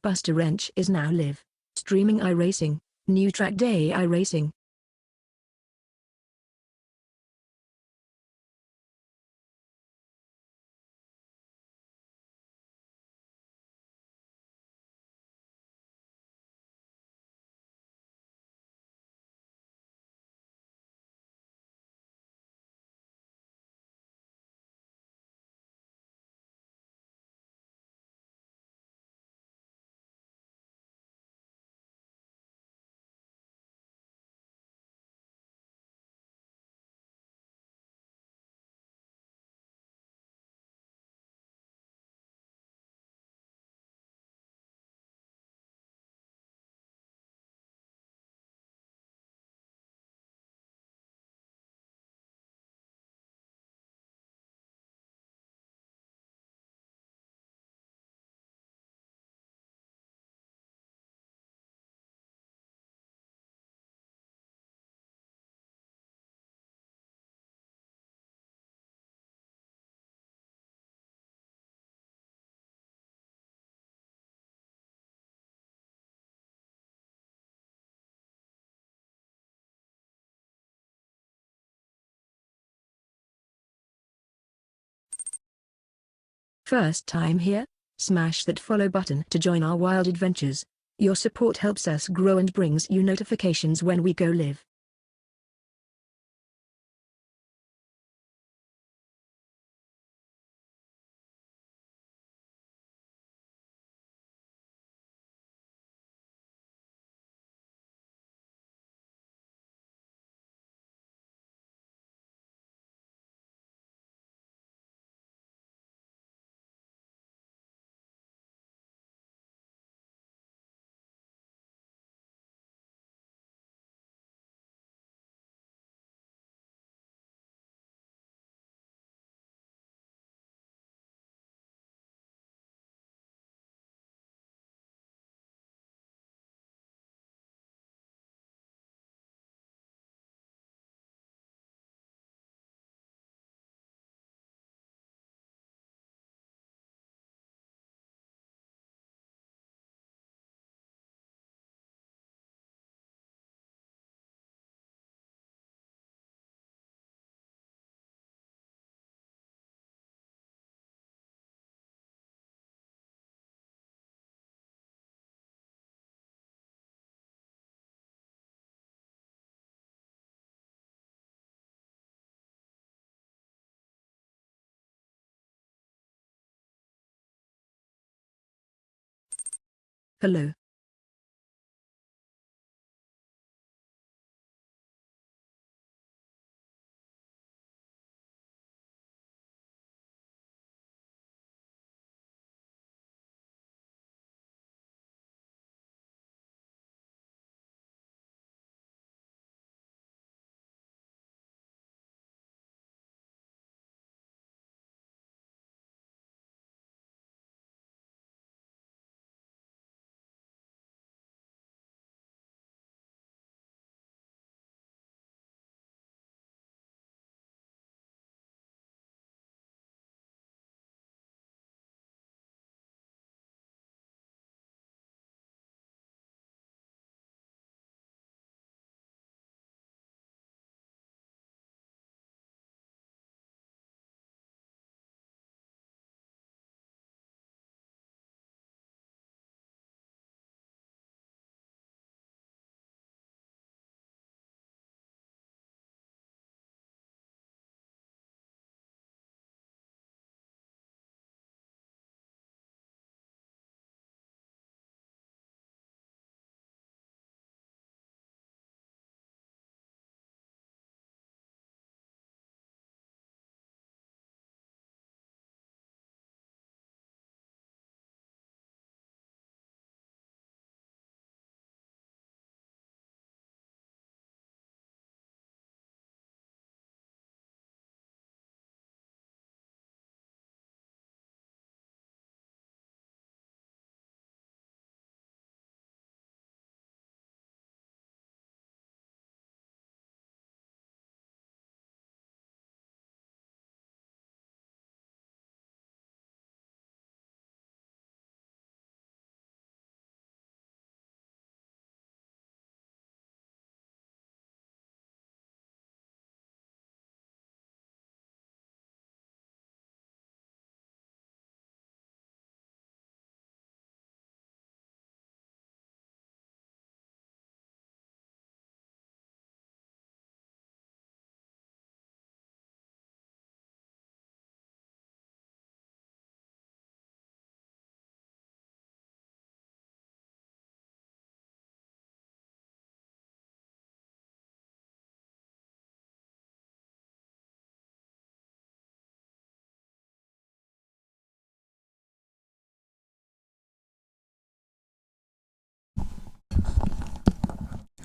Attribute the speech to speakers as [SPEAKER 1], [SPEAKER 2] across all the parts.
[SPEAKER 1] BustaWrench is now live streaming iRacing, new track day iRacing. First time here? Smash that follow button to join our wild adventures. Your support helps us grow and brings you notifications when we go live. Hello.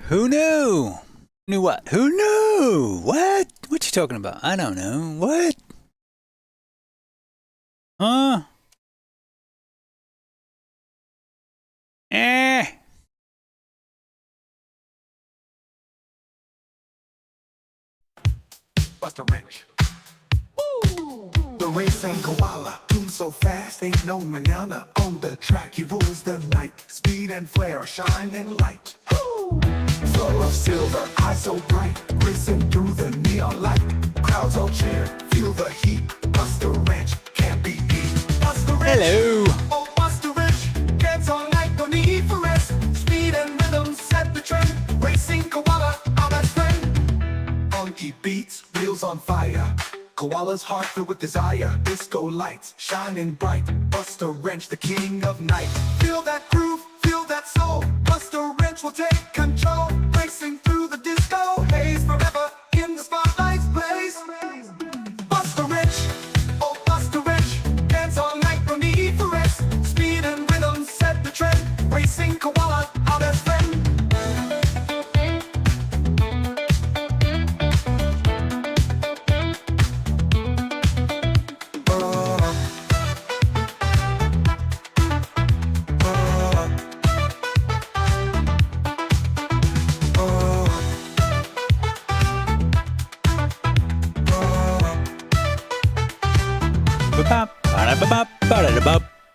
[SPEAKER 2] Who knew? Knew what? Who knew? What? What you talking about? I don't know. What? Huh?
[SPEAKER 3] BustaWrench. The racing koala, moves so fast, ain't no manana. On the track, he rules the night. Speed and flair, shine and light. Flow of silver, eyes so bright, racing through the neon light. Crowds all cheer, feel the heat. BustaWrench can't be beat. BustaWrench.
[SPEAKER 2] Hello.
[SPEAKER 3] Oh, BustaWrench, dance all night, no need for rest. Speed and rhythm set the trend. Racing koala, our best friend. Funky beats, wheels on fire. Koala's heart filled with desire. Disco lights, shining bright. BustaWrench, the king of night. Feel that groove, feel that soul. BustaWrench will take control. Racing through the disco haze, forever in the spotlight's blaze. BustaWrench, oh BustaWrench, dance all night, no need for rest. Speed and rhythm set the trend. Racing koala, our best friend.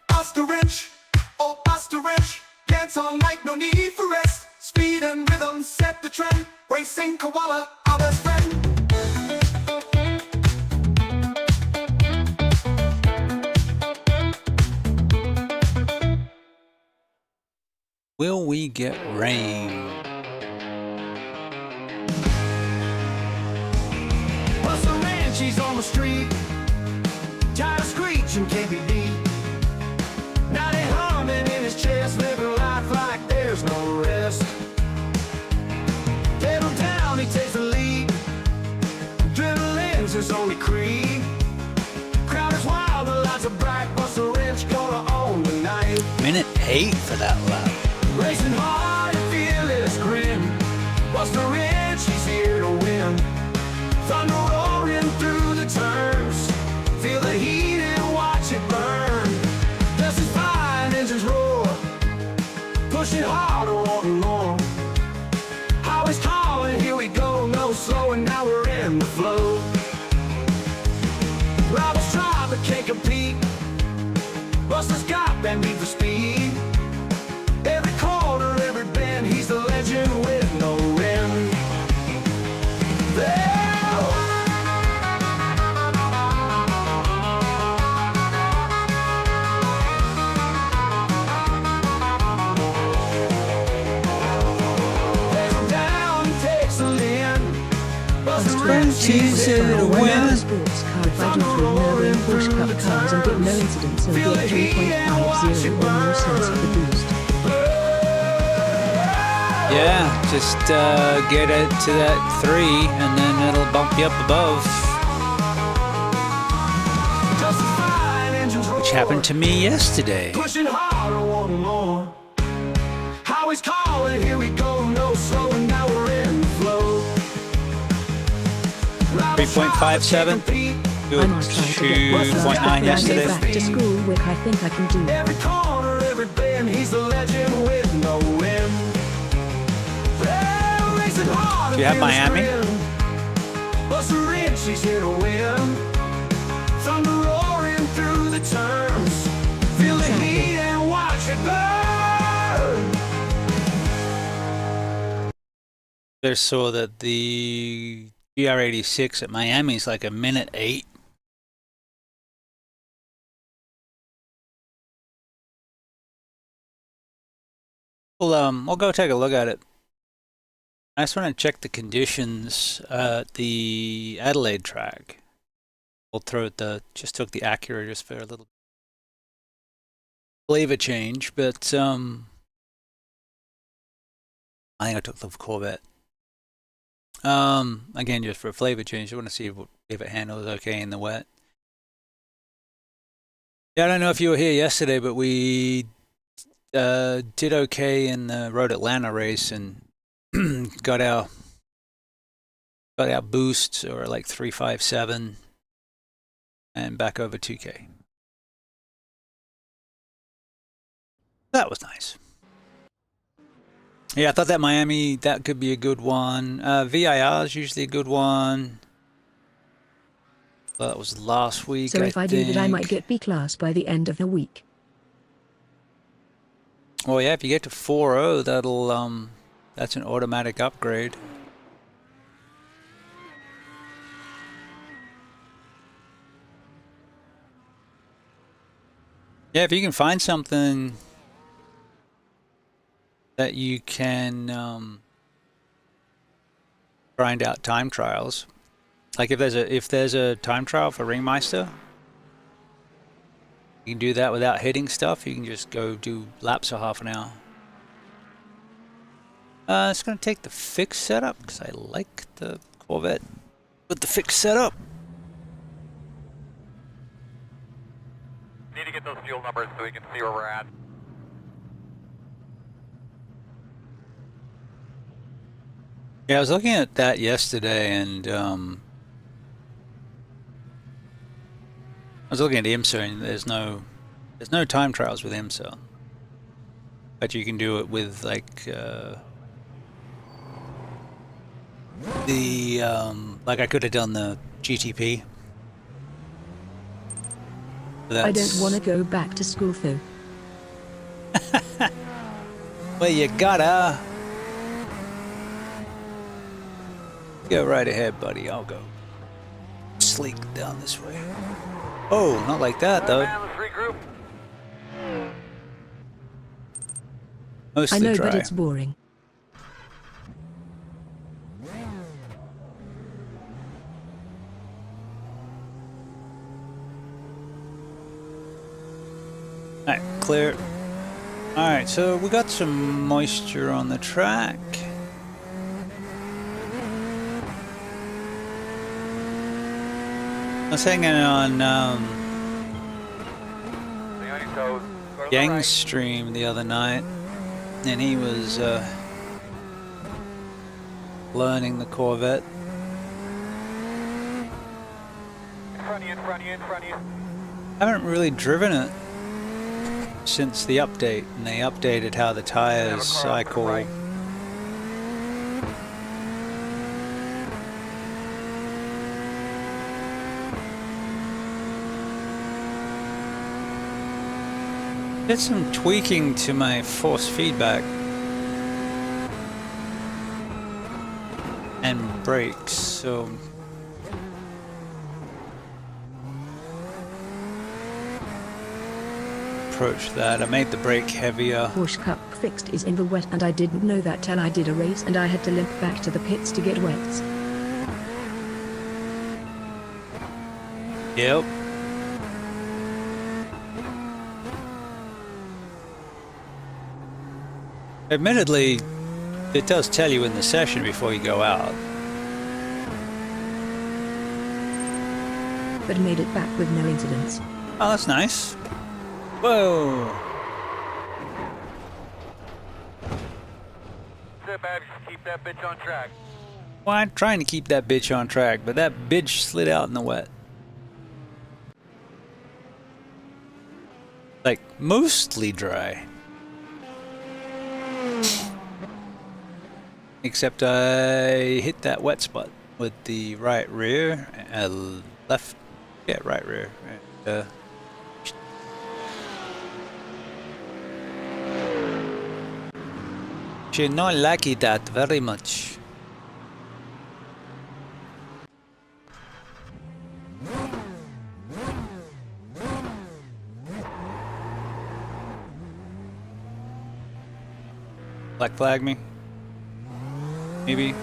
[SPEAKER 3] BustaWrench, oh BustaWrench, dance all night, no need for rest. Speed and rhythm set the trend. Racing koala, our best friend.
[SPEAKER 2] Will we get rain?
[SPEAKER 3] BustaWrench, he's on the street. Tired of screeching, can't be beat. Now they humming in his chest, living life like there's no rest. Pedal down, he takes the lead. Adrenaline's his only creed. Crowd is wild, the lights are bright. BustaWrench gonna own the night.
[SPEAKER 2] Minute 8 for that lap.
[SPEAKER 3] Racing hard and fearless grin. BustaWrench, he's here to win. Thunder roaring through the turns. Feel the heat and watch it burn. Dust is fine, engines roar. Pushing harder, wanting more. Highway's calling, here we go. No slowing, now we're in the flow. Rivals try but can't compete. Busta's got bend beat for speed. Every corner, every bend, he's the legend with no end.
[SPEAKER 2] She's here to win.
[SPEAKER 1] Sports car fighting through nerve Porsche Cup cars and get no incidents and get 3.50 or more cents for the boost.
[SPEAKER 2] Yeah, just get it to that 3 and then it'll bump you up above. Which happened to me yesterday.
[SPEAKER 3] Pushing harder, wanting more. Highway's calling, here we go. No slowing, now we're in the flow.
[SPEAKER 2] 3.57.
[SPEAKER 1] I must try to get
[SPEAKER 2] 2.9 yesterday.
[SPEAKER 1] back to school, which I think I can do.
[SPEAKER 3] Every corner, every bend, he's the legend with no win. Racing hard.
[SPEAKER 2] Do you have Miami?
[SPEAKER 3] BustaWrench, he's here to win. Thunder roaring through the turns. Feel the heat and watch it burn.
[SPEAKER 2] I saw that the GR86 at Miami is like a minute 8. Well, we'll go take a look at it. I just want to check the conditions at the Adelaide track. We'll throw it just took the Acura just for a little flavor change, but I think I took the Corvette. Again, just for a flavor change, I want to see if it handles okay in the wet. Yeah, I don't know if you were here yesterday, but we did okay in the Road Atlanta race, and got our boosts, or like 357, and back over 2K. That was nice. Yeah, I thought that Miami, that could be a good one. VIR is usually a good one. That was last week,
[SPEAKER 1] So if I do that, I might get B class by the end of the week.
[SPEAKER 2] Well, yeah, if you get to 4.0, that'll, that's an automatic upgrade. Yeah, if you can find something that you can grind out time trials, like if there's a time trial for Ringmeister, you can do that without hitting stuff. You can just go do laps of half an hour. It's gonna take the fixed setup because I like the Corvette with the fixed setup.
[SPEAKER 4] Need to get those fuel numbers so we can see where we're at.
[SPEAKER 2] Yeah, I was looking at that yesterday, and I was looking at IMSA, and there's no time trials with IMSA, but you can do it with like like I could have done the GTP.
[SPEAKER 1] I don't want to go back to school though.
[SPEAKER 2] Well, you gotta go right ahead, buddy. I'll go sleek down this way. Oh, not like that though.
[SPEAKER 4] Let's regroup.
[SPEAKER 2] Mostly
[SPEAKER 1] I know,
[SPEAKER 2] dry.
[SPEAKER 1] but it's boring.
[SPEAKER 2] Alright, clear. Alright, so we got some moisture on the track. I was hanging on
[SPEAKER 4] Stay on your toes. Go to the
[SPEAKER 2] Yang's
[SPEAKER 4] right.
[SPEAKER 2] stream the other night, and he was learning the Corvette.
[SPEAKER 4] In front of you, in front of you, in front of you.
[SPEAKER 2] I haven't really driven it since the update, and they updated how the tires cycle.
[SPEAKER 4] Right.
[SPEAKER 2] Did some tweaking to my force feedback and brakes, so approach that. I made the brake heavier.
[SPEAKER 1] Porsche Cup fixed is in the wet, and I didn't know that till I did a race and I had to limp back to the pits to get wets.
[SPEAKER 2] Yep. Admittedly, it does tell you in the session before you go out.
[SPEAKER 1] But made it back with no incidents.
[SPEAKER 2] Oh, that's nice. Whoa.
[SPEAKER 4] Sit back, just keep that bitch on track.
[SPEAKER 2] Well, I'm trying to keep that bitch on track, but that bitch slid out in the wet. Like, mostly dry. Except I hit that wet spot with the right rear, left, yeah, right rear. And, she not like that very much. Black flag me. Maybe.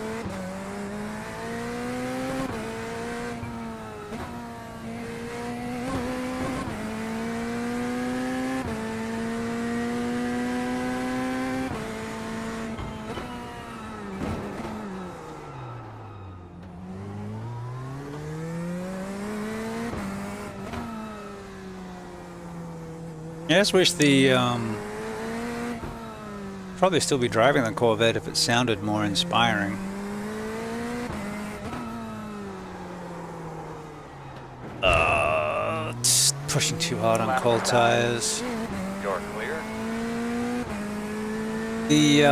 [SPEAKER 2] I just wish the Probably still be driving the Corvette if it sounded more inspiring. It's pushing too hard on cold tires.
[SPEAKER 4] You're clear.
[SPEAKER 2] The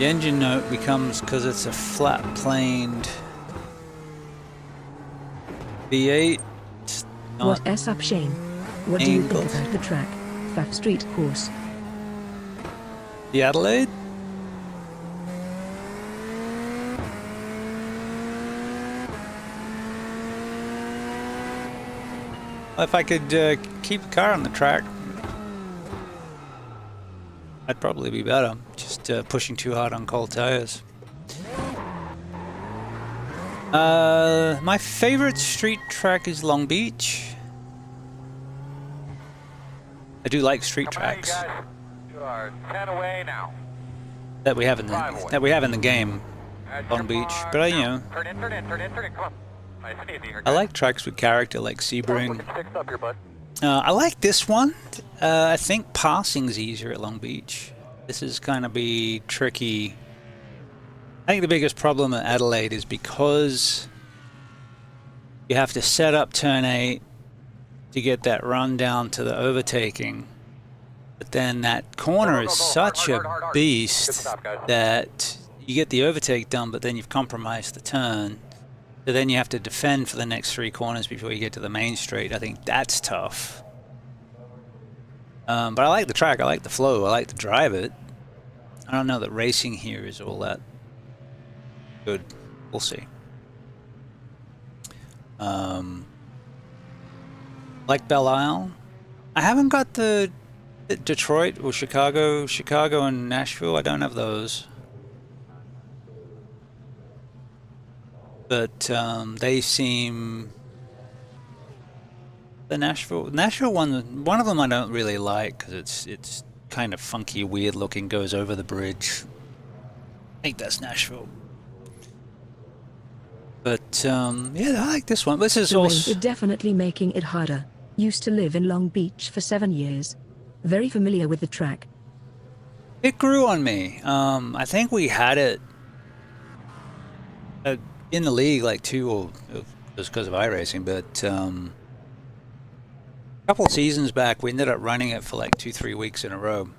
[SPEAKER 2] engine note becomes, because it's a flat-planed V8. It's not
[SPEAKER 1] What S up, Shane? What do you think
[SPEAKER 2] angled.
[SPEAKER 1] about the track? Fat street course.
[SPEAKER 2] The Adelaide? If I could keep a car on the track, I'd probably be better. Just pushing too hard on cold tires. My favorite street track is Long Beach. I do like street
[SPEAKER 4] Come on, you
[SPEAKER 2] tracks
[SPEAKER 4] guys. You are 10 away now.
[SPEAKER 2] that we have in the game. Long
[SPEAKER 4] Come
[SPEAKER 2] Beach,
[SPEAKER 4] on
[SPEAKER 2] but
[SPEAKER 4] now.
[SPEAKER 2] you know,
[SPEAKER 4] Turn in, turn in, turn in, turn in. Come on. Nice and easy here,
[SPEAKER 2] I
[SPEAKER 4] guys.
[SPEAKER 2] like tracks with character like Sebring.
[SPEAKER 4] Looking fixed up here, bud.
[SPEAKER 2] I like this one. I think passing's easier at Long Beach. This is gonna be tricky. I think the biggest problem at Adelaide is because you have to set up turn 8 to get that run down to the overtaking. But then that corner is such a
[SPEAKER 4] Good
[SPEAKER 2] beast
[SPEAKER 4] stop, guys.
[SPEAKER 2] that you get the overtake done, but then you've compromised the turn. So then you have to defend for the next 3 corners before you get to the main straight. I think that's tough. But I like the track. I like the flow. I like to drive it. I don't know that racing here is all that good. We'll see. Like Belle Isle. I haven't got the Detroit or Chicago and Nashville. I don't have those. But they seem... The Nashville one of them I don't really like because it's kind of funky, weird looking, goes over the bridge. I think that's Nashville. But yeah, I like this one. This is
[SPEAKER 1] The rain
[SPEAKER 2] also
[SPEAKER 1] is definitely making it harder. Used to live in Long Beach for 7 years. Very familiar with the track.
[SPEAKER 2] it grew on me. I think we had it in the league like 2 or just because of iRacing, but a couple of seasons back we ended up running it for like 2-3 weeks in a row,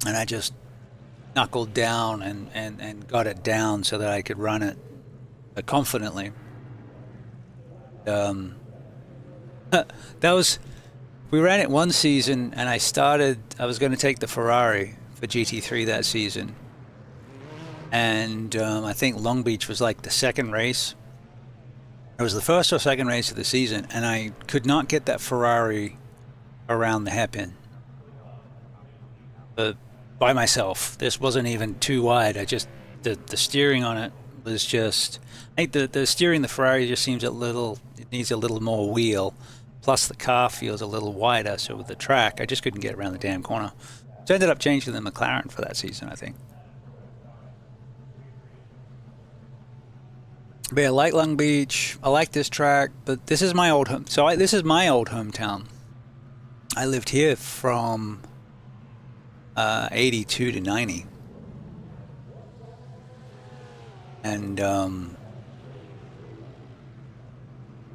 [SPEAKER 2] and I just knuckled down and got it down so that I could run it confidently. That was, we ran it one season, and I was going to take the Ferrari for GT3 that season, and I think Long Beach was like the second race. It was the first or second race of the season, and I could not get that Ferrari around the hairpin. By myself. This wasn't even too wide. I just, the steering on it was just, I think the steering the Ferrari just seems it needs a little more wheel. Plus the car feels a little wider, so with the track, I just couldn't get around the damn corner. So I ended up changing the McLaren for that season, I think. But yeah, I like Long Beach. I like this track, but this is my old home. So this is my old hometown. I lived here from 82 to 90. And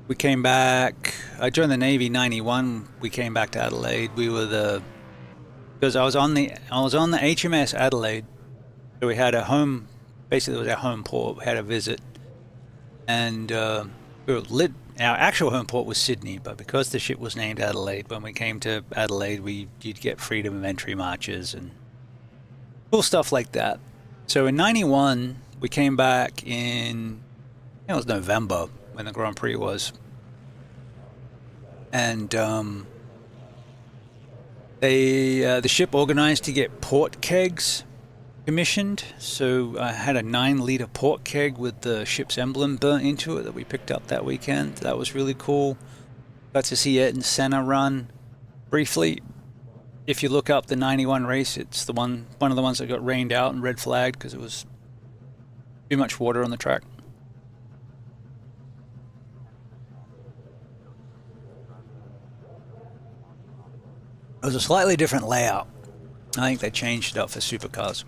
[SPEAKER 2] we came back. I joined the Navy 91. We came back to Adelaide. We were because I was on the HMS Adelaide. So we had a home, basically it was our home port. We had a visit. And our actual home port was Sydney, but because the ship was named Adelaide, when we came to Adelaide, you'd get freedom of entry marches and cool stuff like that. So in 91, we came back in, it was November when the Grand Prix was. And the ship organized to get port kegs commissioned, so I had a 9-liter port keg with the ship's emblem burnt into it that we picked up that weekend. That was really cool. Got to see Ayrton Senna run briefly. If you look up the 91 race, it's one of the ones that got rained out and red flagged because it was too much water on the track. It was a slightly different layout. I think they changed it up for supercars.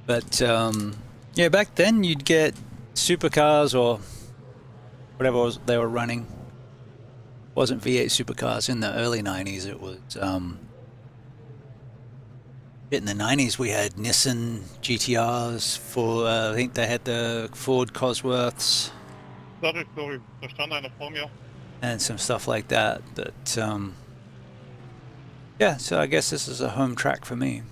[SPEAKER 2] But yeah, back then you'd get supercars or whatever they were running. It wasn't V8 supercars in the early 90s. It was in the 90s we had Nissan GTRs for I think they had the Ford Cosworths.
[SPEAKER 5] Sorry, da stand einer vor mir.
[SPEAKER 2] And some stuff like that. But yeah, so I guess this is a home track for me.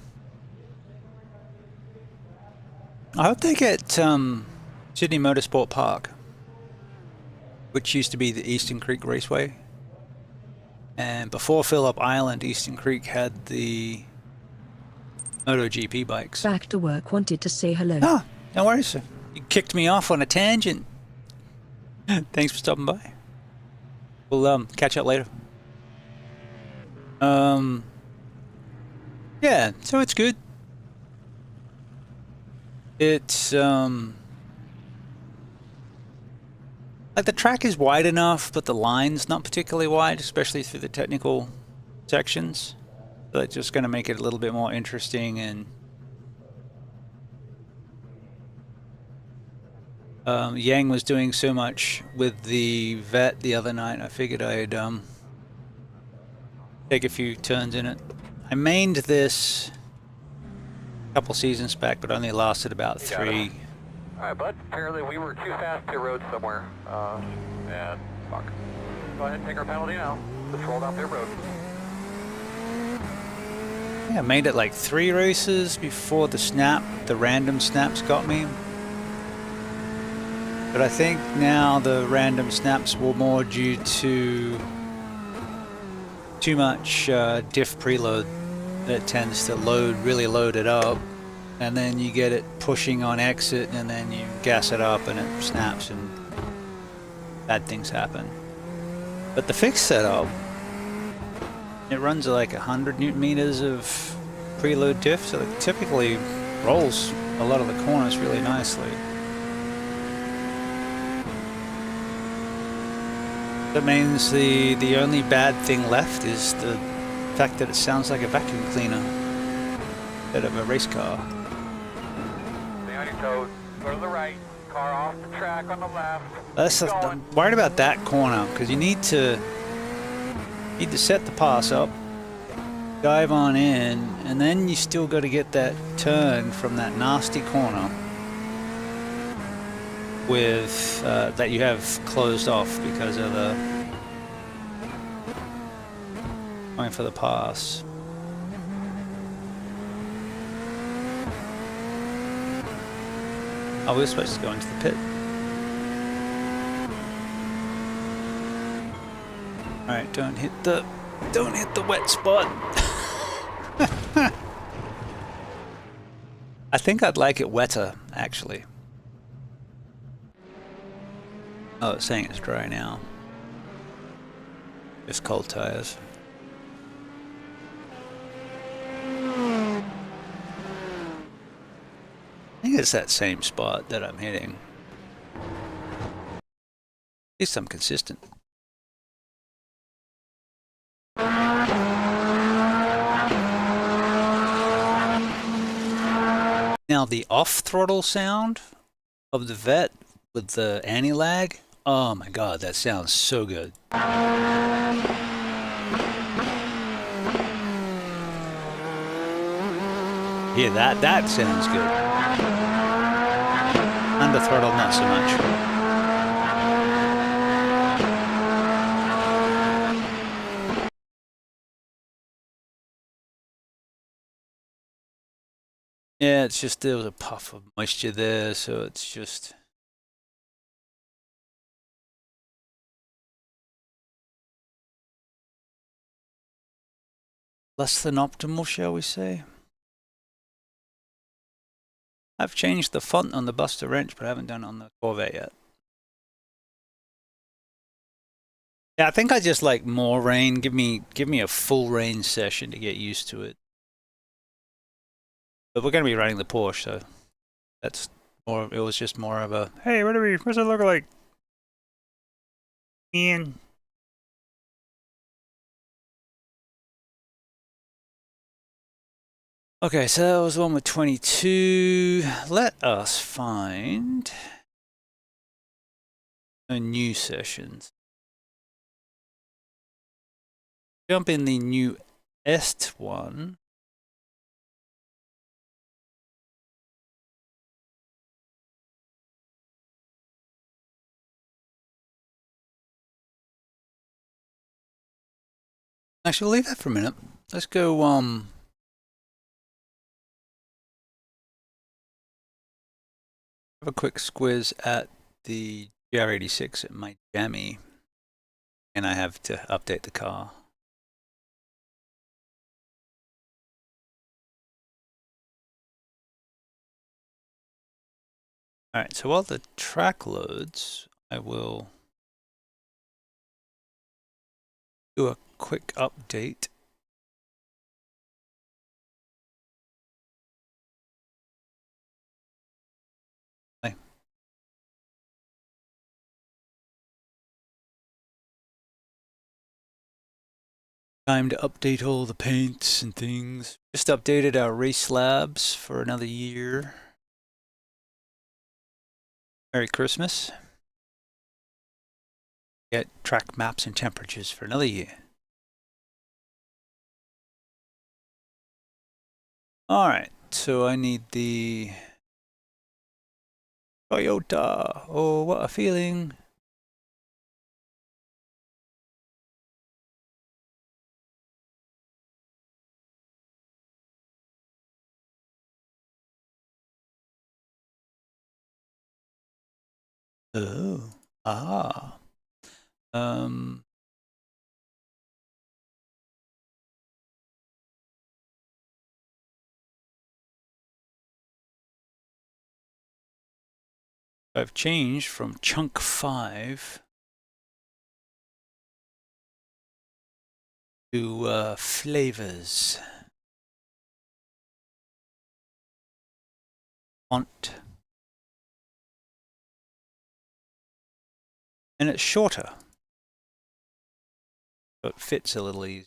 [SPEAKER 2] I hope they get Sydney Motorsport Park, which used to be the Eastern Creek Raceway. And before Phillip Island, Eastern Creek had the MotoGP bikes.
[SPEAKER 1] Back to work, wanted to say hello.
[SPEAKER 2] Ah, no worries, sir. You kicked me off on a tangent. Thanks for stopping by. We'll catch up later. Yeah, so it's good. It's like the track is wide enough, but the line's not particularly wide, especially through the technical sections. So it's just going to make it a little bit more interesting. And Yang was doing so much with the vet the other night, I figured I'd take a few turns in it. I mained this a couple seasons back, but only lasted about 3.
[SPEAKER 4] Alright, bud. Apparently we were too fast to road somewhere. And fuck. Go ahead and take our penalty now. Just roll down their road.
[SPEAKER 2] Yeah, I made it like 3 races before the random snaps got me. But I think now the random snaps were more due to too much diff preload that tends to really load it up, and then you get it pushing on exit, and then you gas it up and it snaps and bad things happen. But the fixed setup, it runs like 100 Newton meters of preload diff, so it typically rolls a lot of the corners really nicely. That means the only bad thing left is the fact that it sounds like a vacuum cleaner instead of a race car.
[SPEAKER 4] Stay on your toes. Go to the right. Car off the track on the left.
[SPEAKER 2] I'm worried about that corner because you need to set the pass up, dive on in, and then you still got to get that turn from that nasty corner with that you have closed off because of the going for the pass. Oh, we're supposed to go into the pit. All right, don't hit the wet spot. I think I'd like it wetter, actually. Oh, it's saying it's dry now. Just cold tires. I think it's that same spot that I'm hitting. At least I'm consistent. Now the off-throttle sound of the Vet with the anti-lag, oh my god, that sounds so good. Yeah, that sounds good. Under throttle, not so much. Yeah, it's just there was a puff of moisture there, so it's just... less than optimal, shall we say? I've changed the font on the BustaWrench, but I haven't done it on the Corvette yet. Yeah, I think I just like more rain. Give me a full rain session to get used to it. But we're going to be running the Porsche, so that's more. It was just more of a, hey, what's it look like? Ian. Okay, so that was one with 22. Let us find a new sessions. Jump in the new est one. Actually, we'll leave that for a minute. Let's go, have a quick squiz at the GR86 at my jammy. And I have to update the car. Alright, so while the track loads, I will do a quick update. Time to update all the paints and things. Just updated our race labs for another year. Merry Christmas. Get track maps and temperatures for another year. Alright, so I need the Toyota. Oh, what a feeling. Oh, ah. I've changed from chunk 5 to flavors. Font. And it's shorter. So it fits a little easier.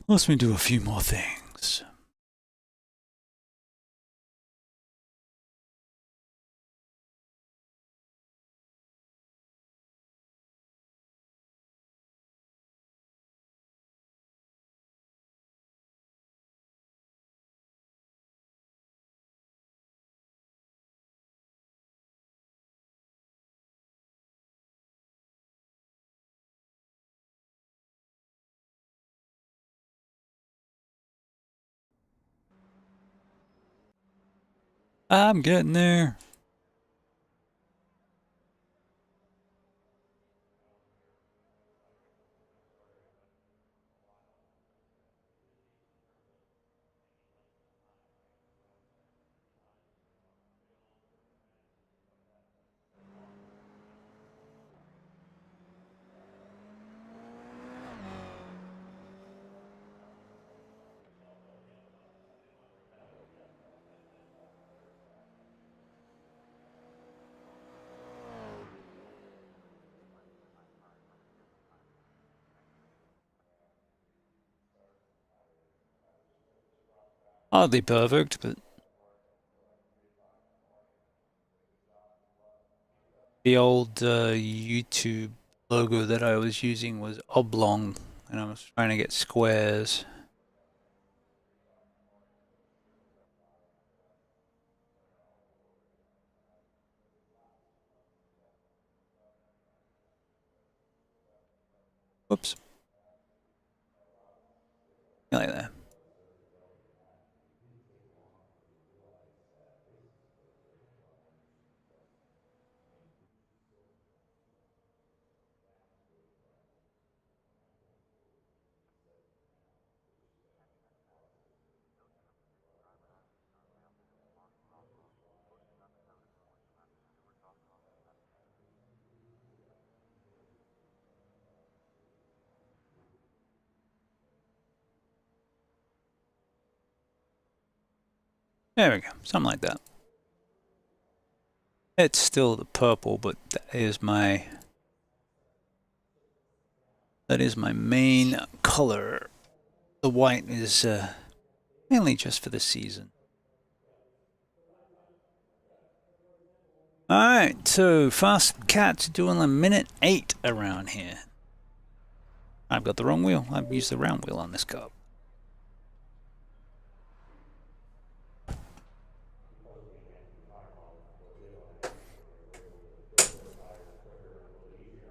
[SPEAKER 2] Let me do a few more things. I'm getting there. Hardly perfect, but the old YouTube logo that I was using was oblong, and I was trying to get squares. Whoops. Like that. There we go, something like that. It's still the purple, but that is my main color. The white is mainly just for the season. Alright, so Fast Cat's doing a minute 8 around here. I've got the wrong wheel. I've used the round wheel on this car.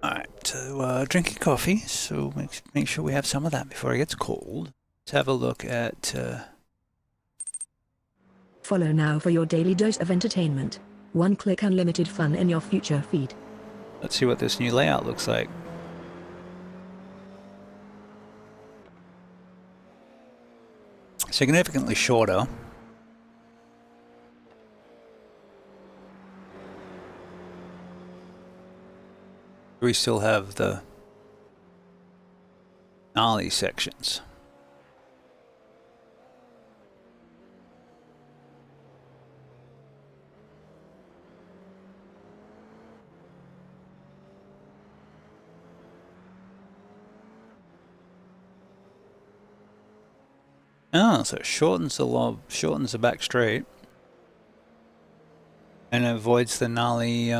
[SPEAKER 2] Alright, so drinking coffee, so make sure we have some of that before it gets cold. Let's have a look at...
[SPEAKER 1] Follow now for your daily dose of entertainment. One-click unlimited fun in your future feed.
[SPEAKER 2] Let's see what this new layout looks like. Significantly shorter. We still have the gnarly sections. Oh, so it shortens the lob, shortens the back straight, and avoids the gnarly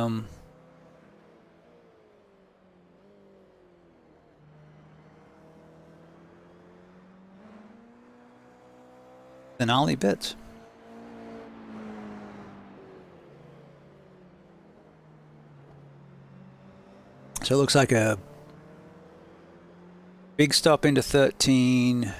[SPEAKER 2] bits. So it looks like a big stop into 13.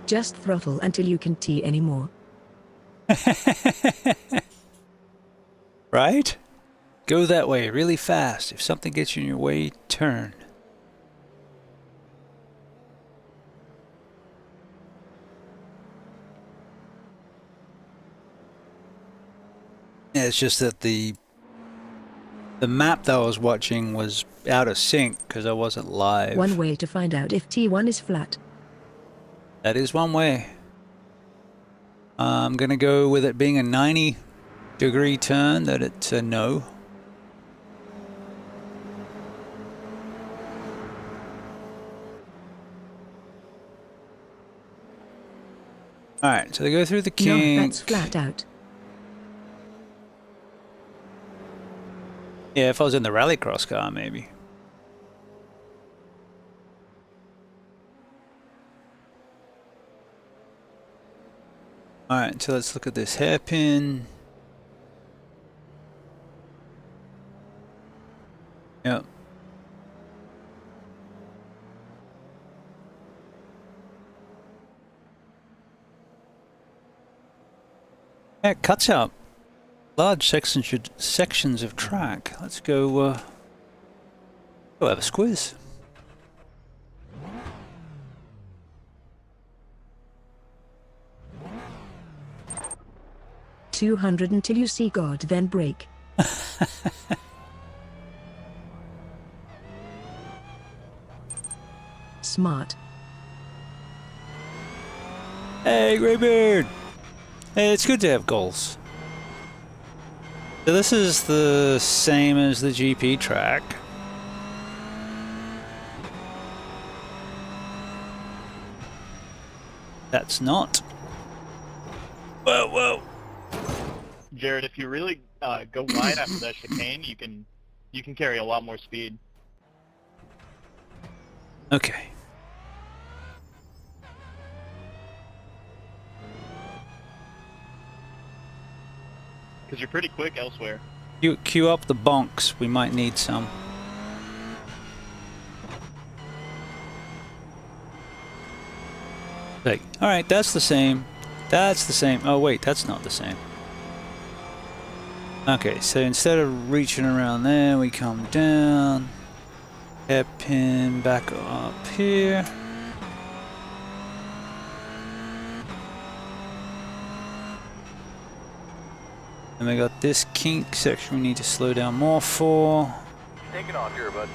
[SPEAKER 1] Just throttle until you can't tee anymore.
[SPEAKER 2] Right? Go that way really fast. If something gets you in your way, turn. Yeah, it's just that the map that I was watching was out of sync because I wasn't live.
[SPEAKER 1] One way to find out if T1 is flat.
[SPEAKER 2] That is one way. I'm gonna go with it being a 90-degree turn, that it's a no. Alright, so they go through the kink.
[SPEAKER 1] No, that's flat out.
[SPEAKER 2] Yeah, if I was in the rallycross car, maybe. Alright, so let's look at this hairpin. Yep. Yeah, it cuts out large sections of track. Let's go have a squiz.
[SPEAKER 1] $200 until you see God, then brake. Smart.
[SPEAKER 2] Hey, Greybeard! Hey, it's good to have goals. So this is the same as the GP track. That's not. Whoa, whoa.
[SPEAKER 5] Jared, if you really go wide after that chicane, you can carry a lot more speed.
[SPEAKER 2] Okay.
[SPEAKER 5] Because you're pretty quick elsewhere.
[SPEAKER 2] Queue up the bonks. We might need some. Like, alright, that's the same. That's the same. Oh, wait, that's not the same. Okay, so instead of reaching around there, we come down. Hairpin back up here. And we got this kink section we need to slow down more for.
[SPEAKER 4] Take it off here, bud.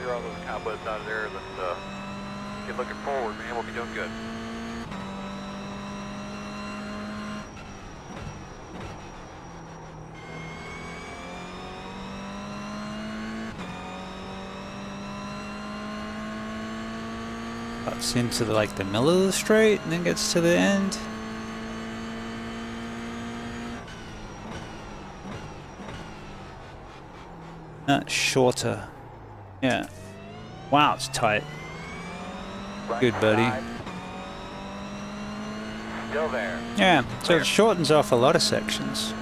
[SPEAKER 4] Clear all those cobwebs out of there. Let's get looking forward, man. We'll be doing good.
[SPEAKER 2] Cuts into the middle of the straight and then gets to the end. That's shorter. Yeah. Wow, it's tight. Good, buddy.
[SPEAKER 4] Still there.
[SPEAKER 2] Yeah, so it shortens off a lot of sections.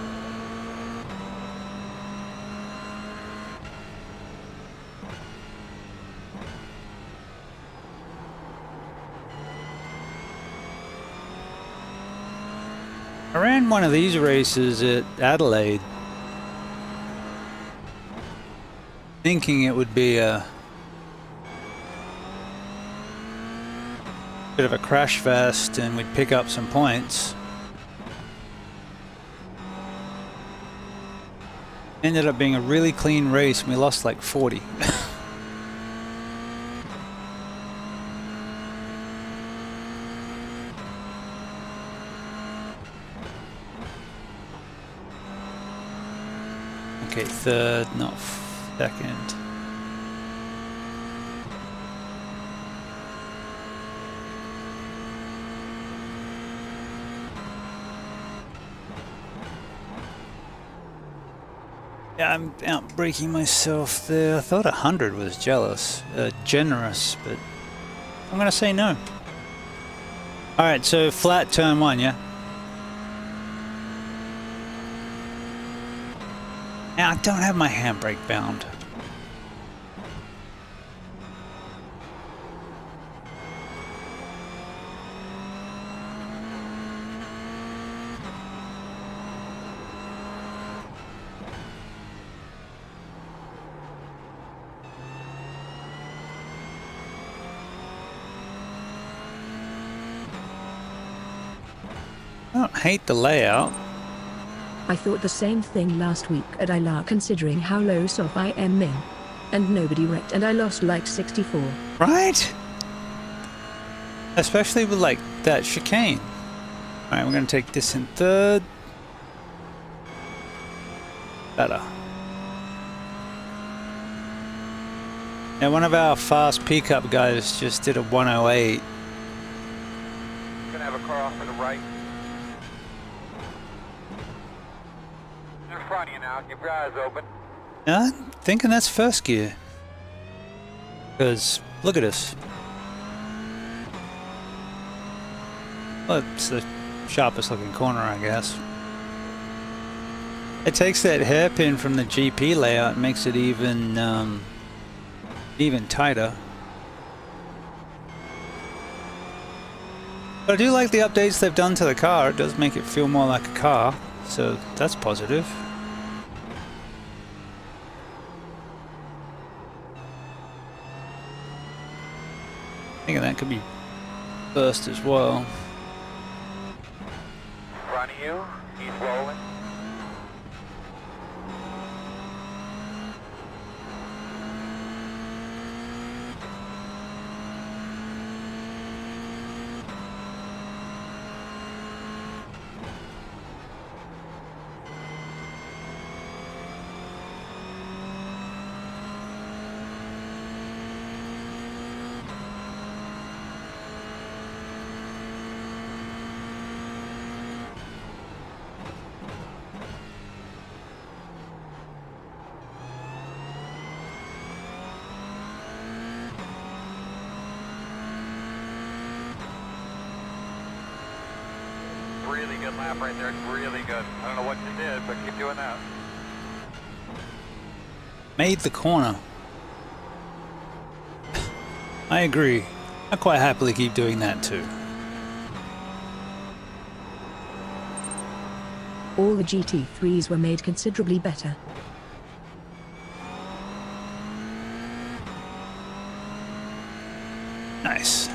[SPEAKER 2] I ran one of these races at Adelaide, thinking it would be a bit of a crash fest and we'd pick up some points. Ended up being a really clean race and we lost like 40. Okay, third, not second. Yeah, I'm out breaking myself there. I thought 100 was generous, but I'm gonna say no. Alright, so flat turn 1, yeah? Now, I don't have my handbrake bound. I don't hate the layout.
[SPEAKER 1] I thought the same thing last week at Ilar, considering how low soft I am in. And nobody wrecked and I lost like 64.
[SPEAKER 2] Right? Especially with that chicane. Alright, we're gonna take this in third. Better. Yeah, one of our fast pickup guys just did a 108.
[SPEAKER 4] Gonna have a car off to the right. In front of you now. Keep your eyes open.
[SPEAKER 2] Yeah, I'm thinking that's first gear. Because, look at us. Well, it's the sharpest looking corner, I guess. It takes that hairpin from the GP layout and makes it even tighter. But I do like the updates they've done to the car. It does make it feel more like a car, so that's positive. I think that could be first as well.
[SPEAKER 4] In front of you. He's rolling. Really good lap right there. It's really good. I don't know what you did, but keep doing that.
[SPEAKER 2] Made the corner. I agree. I quite happily keep doing that too.
[SPEAKER 1] All the GT3s were made considerably better.
[SPEAKER 2] Nice.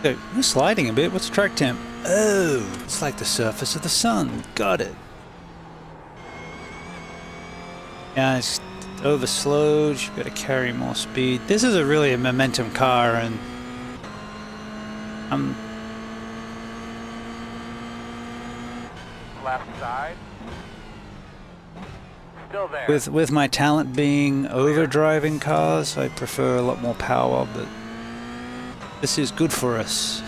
[SPEAKER 2] So, we're sliding a bit. What's the track temp? Oh, it's like the surface of the sun. Got it. Yeah, it's over slowed. You've got to carry more speed. This is really a momentum car, and I'm
[SPEAKER 4] Left side. Still there.
[SPEAKER 2] with my talent being over driving cars, I prefer a lot more power, but this is good for us.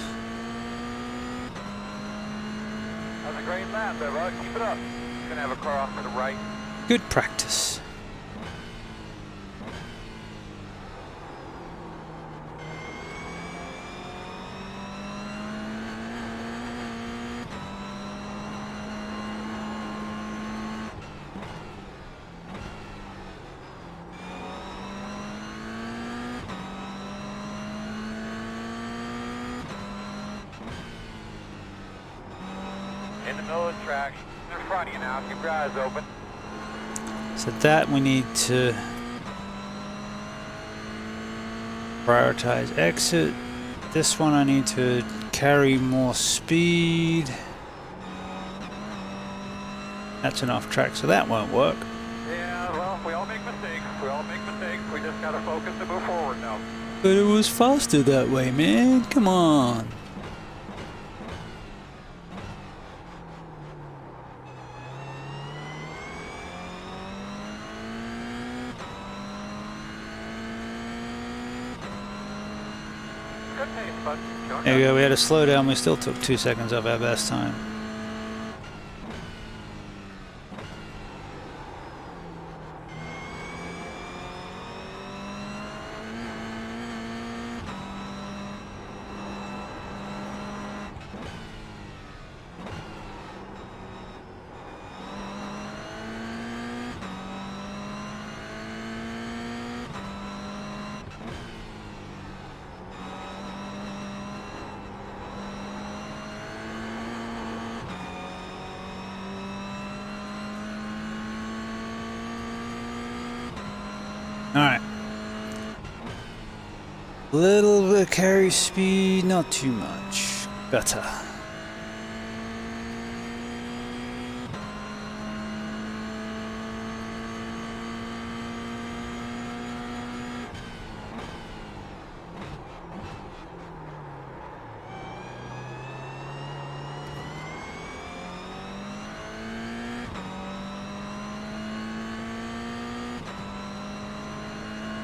[SPEAKER 4] That's a great lap there, bud. Keep it up. Gonna have a car off to the right.
[SPEAKER 2] Good practice.
[SPEAKER 4] In the middle of the track. In front of you now. Keep your eyes open.
[SPEAKER 2] So that we need to prioritize exit. This one I need to carry more speed. That's an off track, so that won't work.
[SPEAKER 4] Yeah, well, we all make mistakes. We all make mistakes. We just gotta focus and move forward now.
[SPEAKER 2] But it was faster that way, man. Come on.
[SPEAKER 4] Good pace, bud. Going
[SPEAKER 2] There you
[SPEAKER 4] good.
[SPEAKER 2] go, we had to slow down. We still took 2 seconds off our best time. Alright. Little bit of carry speed, not too much. Better.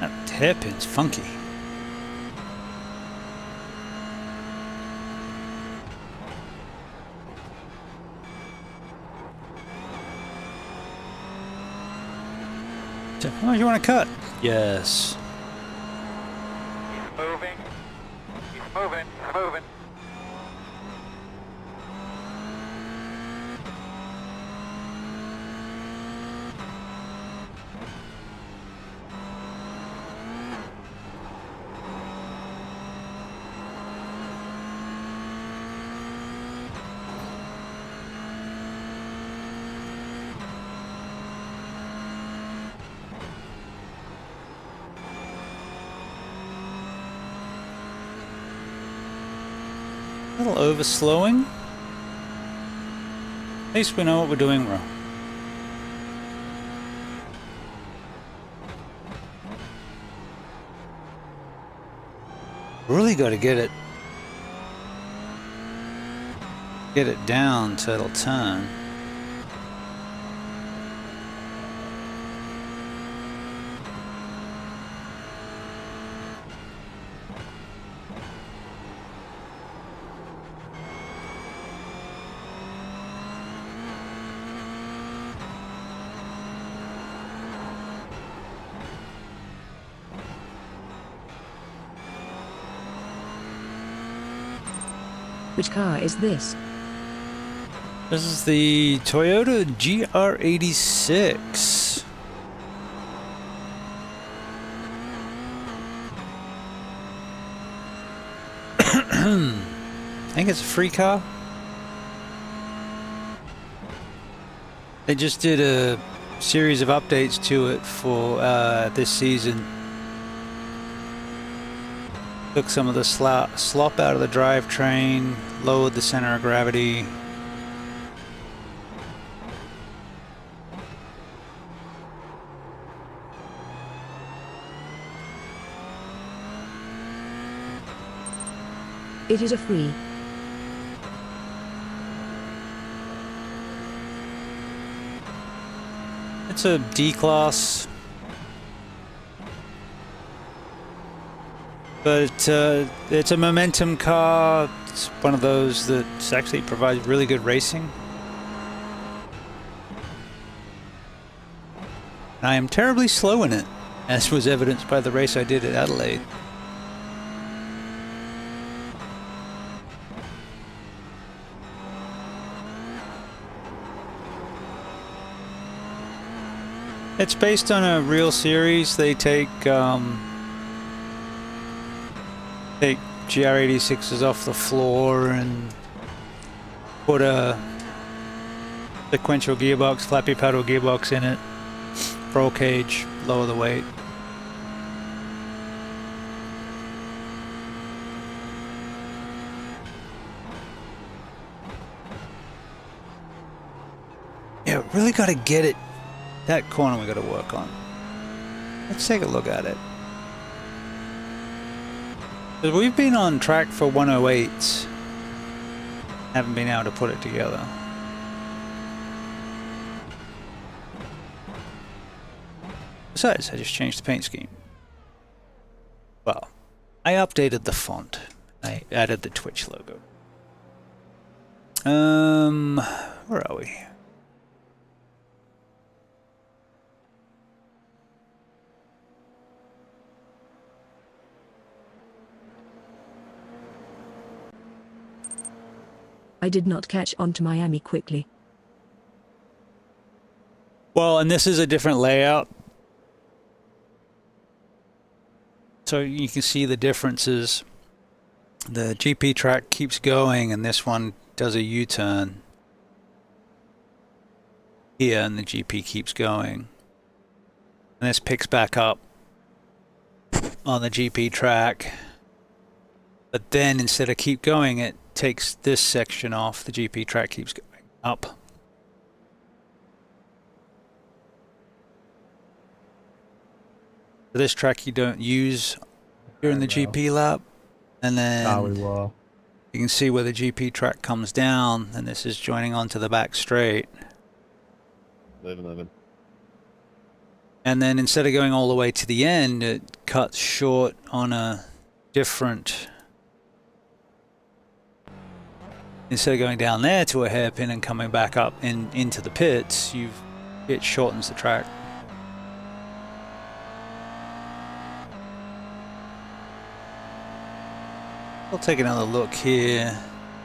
[SPEAKER 2] That hairpin's funky. So, how much you want to cut? Yes.
[SPEAKER 4] He's moving. He's moving. He's moving.
[SPEAKER 2] A little overslowing. At least we know what we're doing wrong. Really got to get it down so it'll turn.
[SPEAKER 1] Which car is this?
[SPEAKER 2] This is the Toyota GR86. I think it's a free car. They just did a series of updates to it for this season. Took some of the slop out of the drivetrain, lowered the center of gravity.
[SPEAKER 1] It is a free.
[SPEAKER 2] It's a D-Class. But it's a momentum car. It's one of those that actually provides really good racing. And I am terribly slow in it, as was evidenced by the race I did at Adelaide. It's based on a real series. They take GR86s off the floor and put a sequential gearbox, flappy paddle gearbox in it, roll cage, lower the weight. Yeah, really got to get it. That corner we got to work on. Let's take a look at it. Because we've been on track for 108s. Haven't been able to put it together. Besides, I just changed the paint scheme. Well, I updated the font. I added the Twitch logo. Where are we?
[SPEAKER 1] I did not catch on to Miami quickly.
[SPEAKER 2] Well, and this is a different layout. So you can see the differences. The GP track keeps going and this one does a U-turn here and the GP keeps going. And this picks back up on the GP track. But then instead of keep going, it takes this section off. The GP track keeps going up. For this track you don't use during the GP lap. And then you can see where the GP track comes down and this is joining onto the back straight.
[SPEAKER 6] 11.
[SPEAKER 2] And then instead of going all the way to the end, it cuts short on a different... Instead of going down there to a hairpin and coming back up into the pits, it shortens the track. I'll take another look here.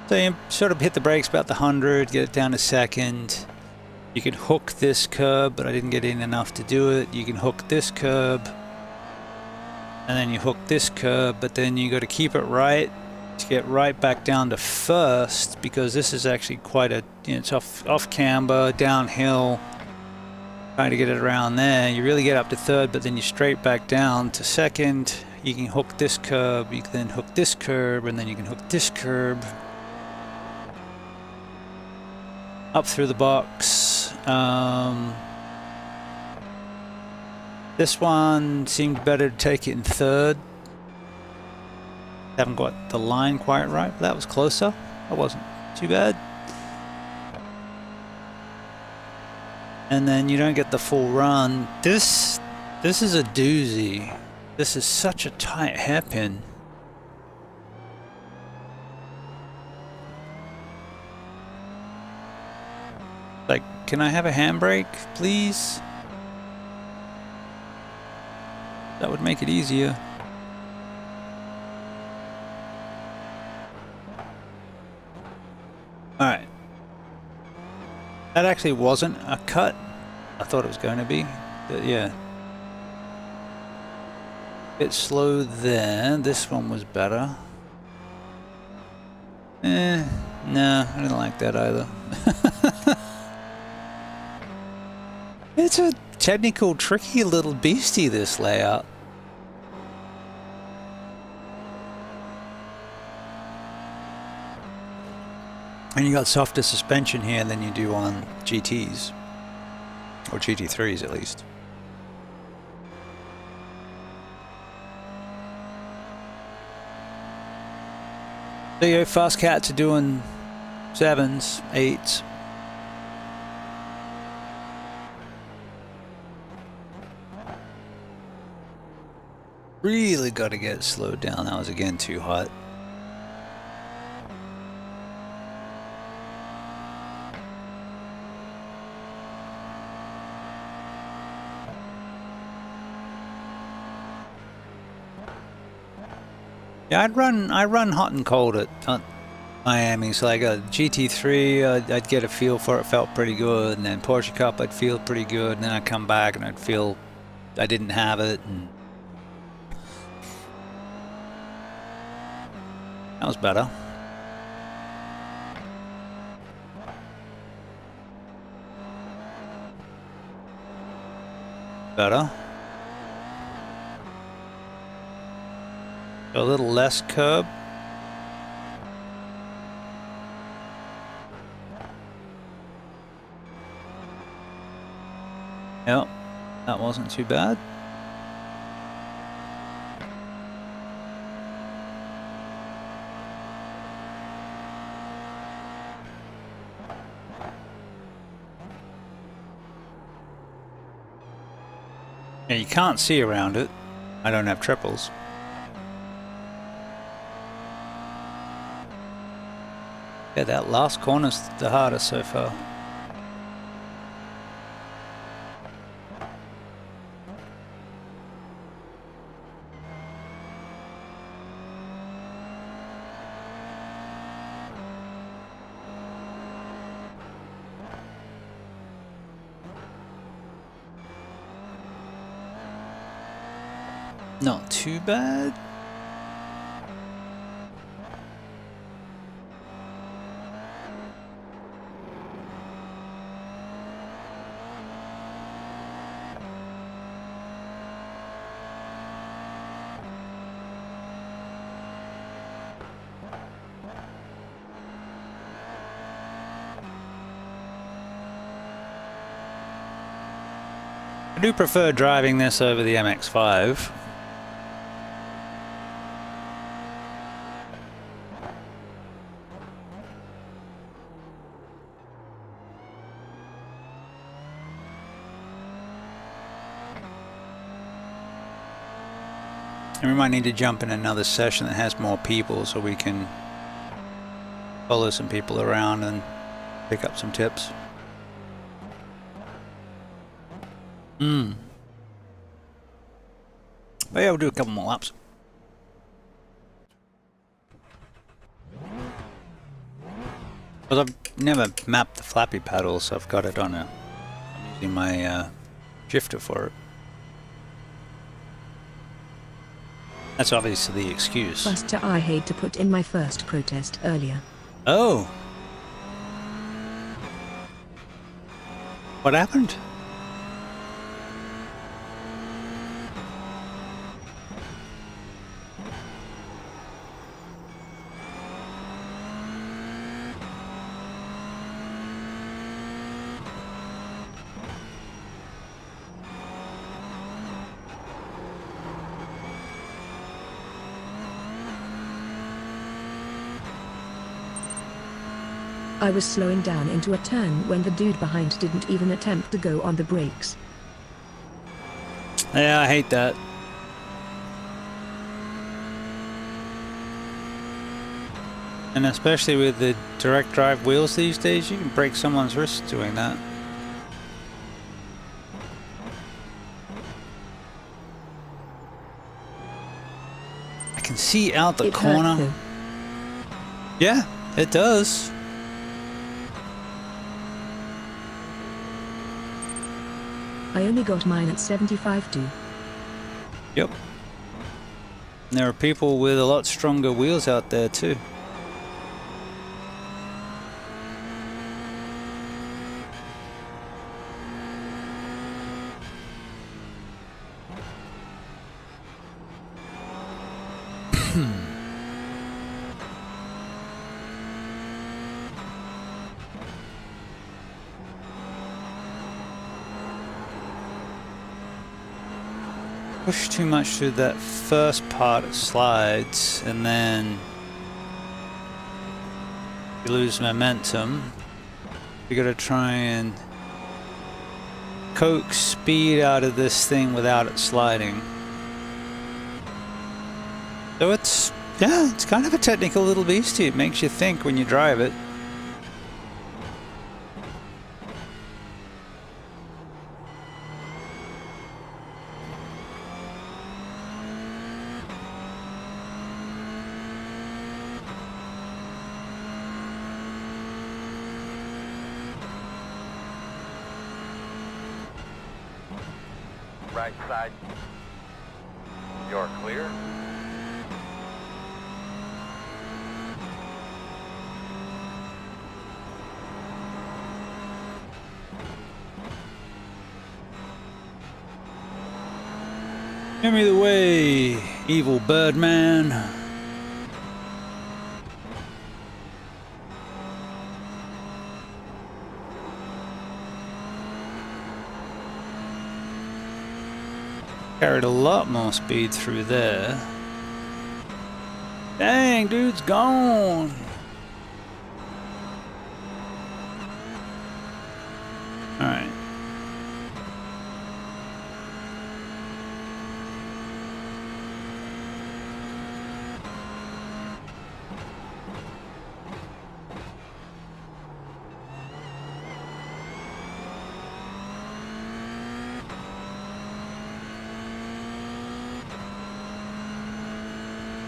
[SPEAKER 2] So you sort of hit the brakes about the 100, get it down to second. You can hook this curb, but I didn't get in enough to do it. You can hook this curb, and then you hook this curb, but then you got to keep it right to get right back down to first, because this is actually quite a, it's off camber, downhill, trying to get it around there. You really get up to third, but then you straight back down to second. You can hook this curb, you can then hook this curb, and then you can hook this curb up through the box. This one seemed better to take it in third. Haven't got the line quite right, but that was closer. That wasn't too bad. And then you don't get the full run. This is a doozy. This is such a tight hairpin. Like, can I have a handbrake, please? That would make it easier. Alright. That actually wasn't a cut. I thought it was going to be. But yeah. Bit slow there. This one was better. No, I didn't like that either. It's a technical, tricky little beastie, this layout. And you got softer suspension here than you do on GTs. Or GT3s at least. There you go, fast cats are doing 7s, 8s. Really got to get it slowed down. That was again too hot. Yeah, I run hot and cold at Miami. So like a GT3, I'd get a feel for it, felt pretty good, and then Porsche Cup, I'd feel pretty good, and then I'd come back and I'd feel I didn't have it, and that was better. Better. A little less curb. Yep, that wasn't too bad. Yeah, you can't see around it. I don't have triples. Yeah, that last corner's the hardest so far. Not too bad. I do prefer driving this over the MX-5. And we might need to jump in another session that has more people so we can follow some people around and pick up some tips. But yeah, we'll do a couple more laps. Because I've never mapped the flappy paddle, so I've got it on I'm using my shifter for it. That's obviously the excuse.
[SPEAKER 1] Buster, I hate to put in my first protest earlier.
[SPEAKER 2] Oh. What happened?
[SPEAKER 1] I was slowing down into a turn when the dude behind didn't even attempt to go on the brakes.
[SPEAKER 2] Yeah, I hate that. And especially with the direct drive wheels these days, you can break someone's wrist doing that. I can see out the corner.
[SPEAKER 1] Hurt,
[SPEAKER 2] yeah, it does.
[SPEAKER 1] I only got mine at 75 too.
[SPEAKER 2] Yep. And there are people with a lot stronger wheels out there too. push too much through that first part of slides and then you lose momentum. We gotta try and coax speed out of this thing without it sliding. So it's, yeah, it's kind of a technical little beastie. It makes you think when you drive it.
[SPEAKER 4] Right side. You're clear.
[SPEAKER 2] Show me the way, evil Birdman. Carried a lot more speed through there. Dang, dude's gone. All right.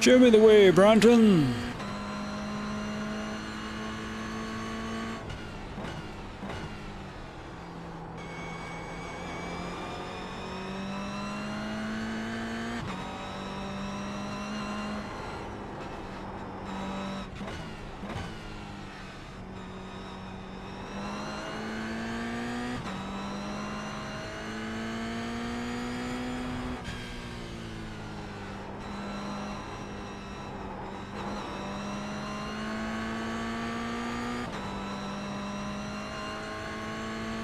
[SPEAKER 2] Show me the way, Brunton.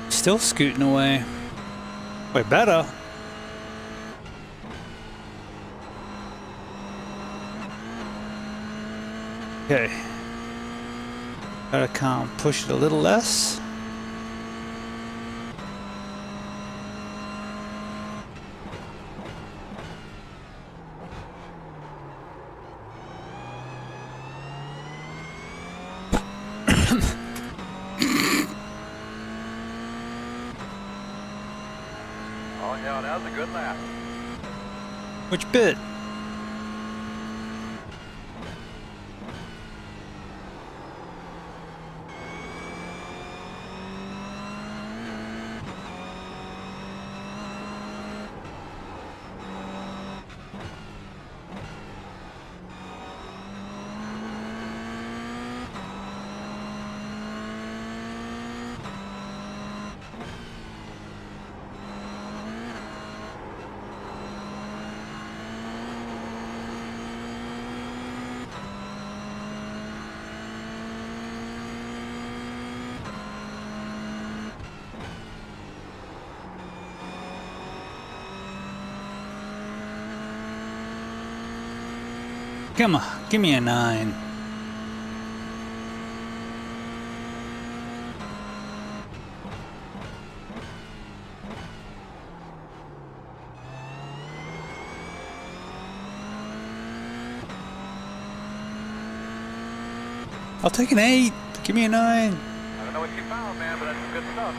[SPEAKER 2] Still scooting away. Way better. Okay. Gotta come push it a little less.
[SPEAKER 4] Oh yeah, that was a good lap.
[SPEAKER 2] Which bit? Come on, give me a 9. I'll take an 8. Give me a 9.
[SPEAKER 4] I don't know what you found, man, but that's some good stuff.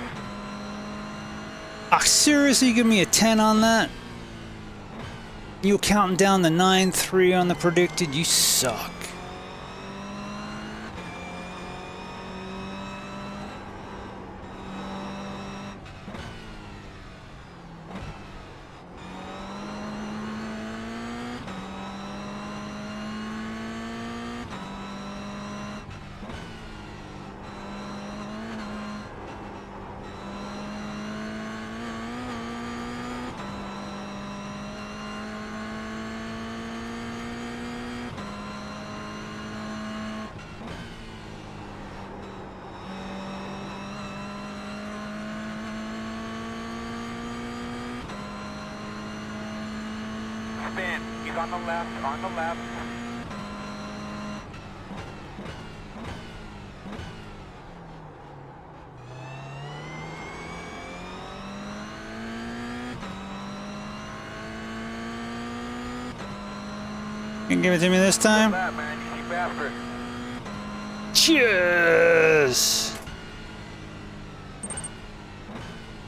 [SPEAKER 2] Ah, seriously, give me a 10 on that? You were counting down the 9-3 on the predicted? You suck.
[SPEAKER 4] spin. He's on the left, on the left.
[SPEAKER 2] You can give it to me this time?
[SPEAKER 4] That man, you keep after it.
[SPEAKER 2] Cheers!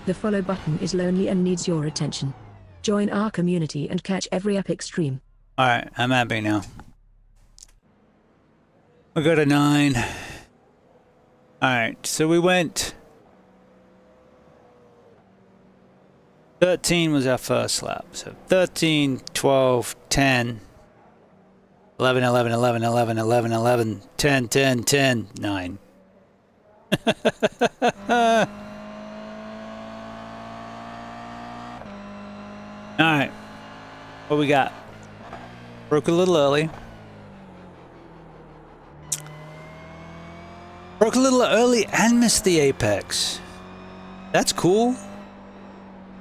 [SPEAKER 1] The follow button is lonely and needs your attention. Join our community and catch every epic stream.
[SPEAKER 2] Alright, I'm happy now. We got a 9. Alright, so we went... 13 was our first lap. So 13, 12, 10... 11, 11, 11, 11, 11, 11, 10, 10, 10, 9. Alright. What we got? Broke a little early. Broke a little early and missed the apex. That's cool.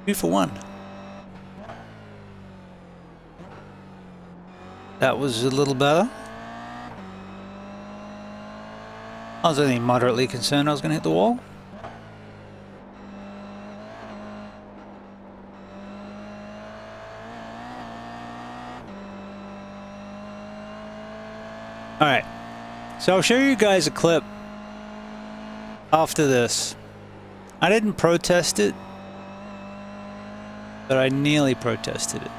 [SPEAKER 2] 2 for 1. That was a little better. I was only moderately concerned I was going to hit the wall. Alright, so I'll show you guys a clip after this. I didn't protest it, but I nearly protested it.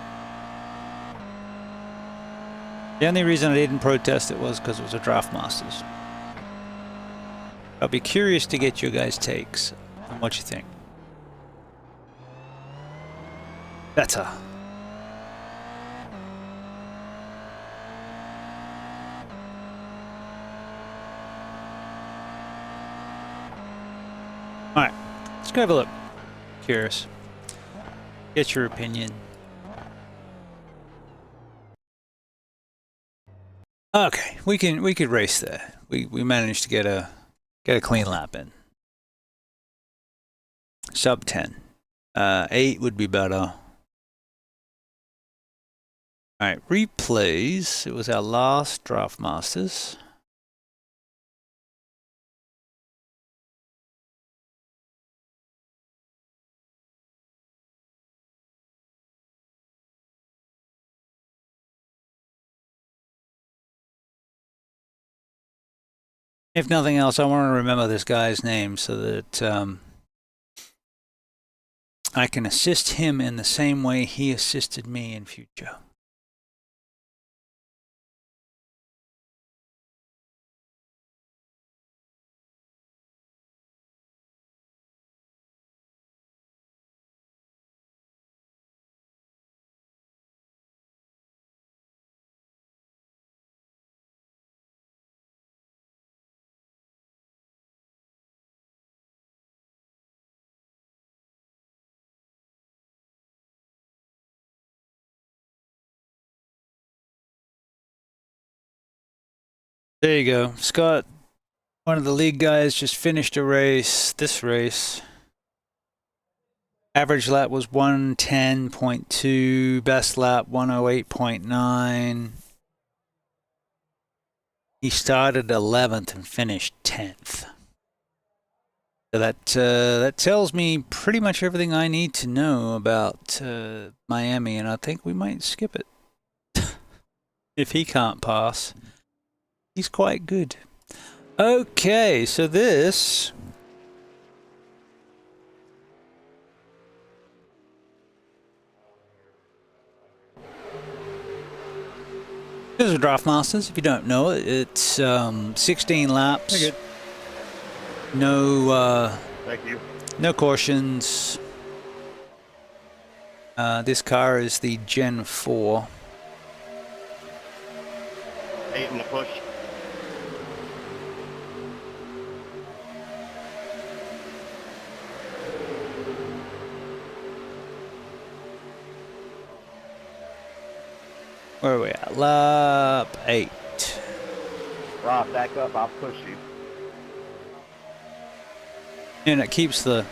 [SPEAKER 2] The only reason I didn't protest it was because it was a Draft Masters. I'll be curious to get your guys' takes on what you think. Better. Alright, let's go have a look. Curious. Get your opinion. Okay, we could race there. We managed to get a clean lap in. Sub 10. 8 would be better. Alright, replays. It was our last Draft Masters. If nothing else, I want to remember this guy's name so that I can assist him in the same way he assisted me in future. There you go. Scott, one of the league guys, just finished a race, this race. Average lap was 110.2, best lap 108.9. He started 11th and finished 10th. So that tells me pretty much everything I need to know about Miami, and I think we might skip it. If he can't pass. He's quite good. Okay, so this is a Draft Masters. If you don't know it, it's 16 laps.
[SPEAKER 6] Very good.
[SPEAKER 2] No
[SPEAKER 6] Thank you.
[SPEAKER 2] no cautions. This car is the Gen 4.
[SPEAKER 5] 8 in the push.
[SPEAKER 2] Where are we at? Lap 8.
[SPEAKER 6] Rob, back up. I'll push you.
[SPEAKER 2] And it keeps the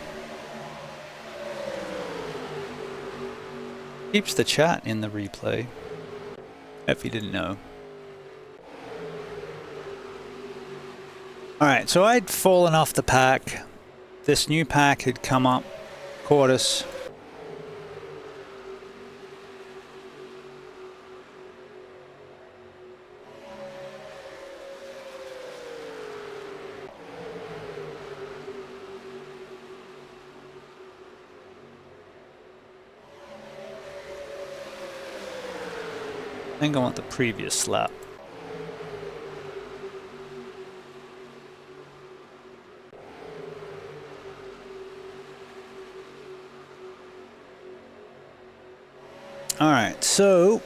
[SPEAKER 2] chat in the replay. If you didn't know. Alright, so I'd fallen off the pack. This new pack had come up, caught us. I think I want the previous lap. Alright, so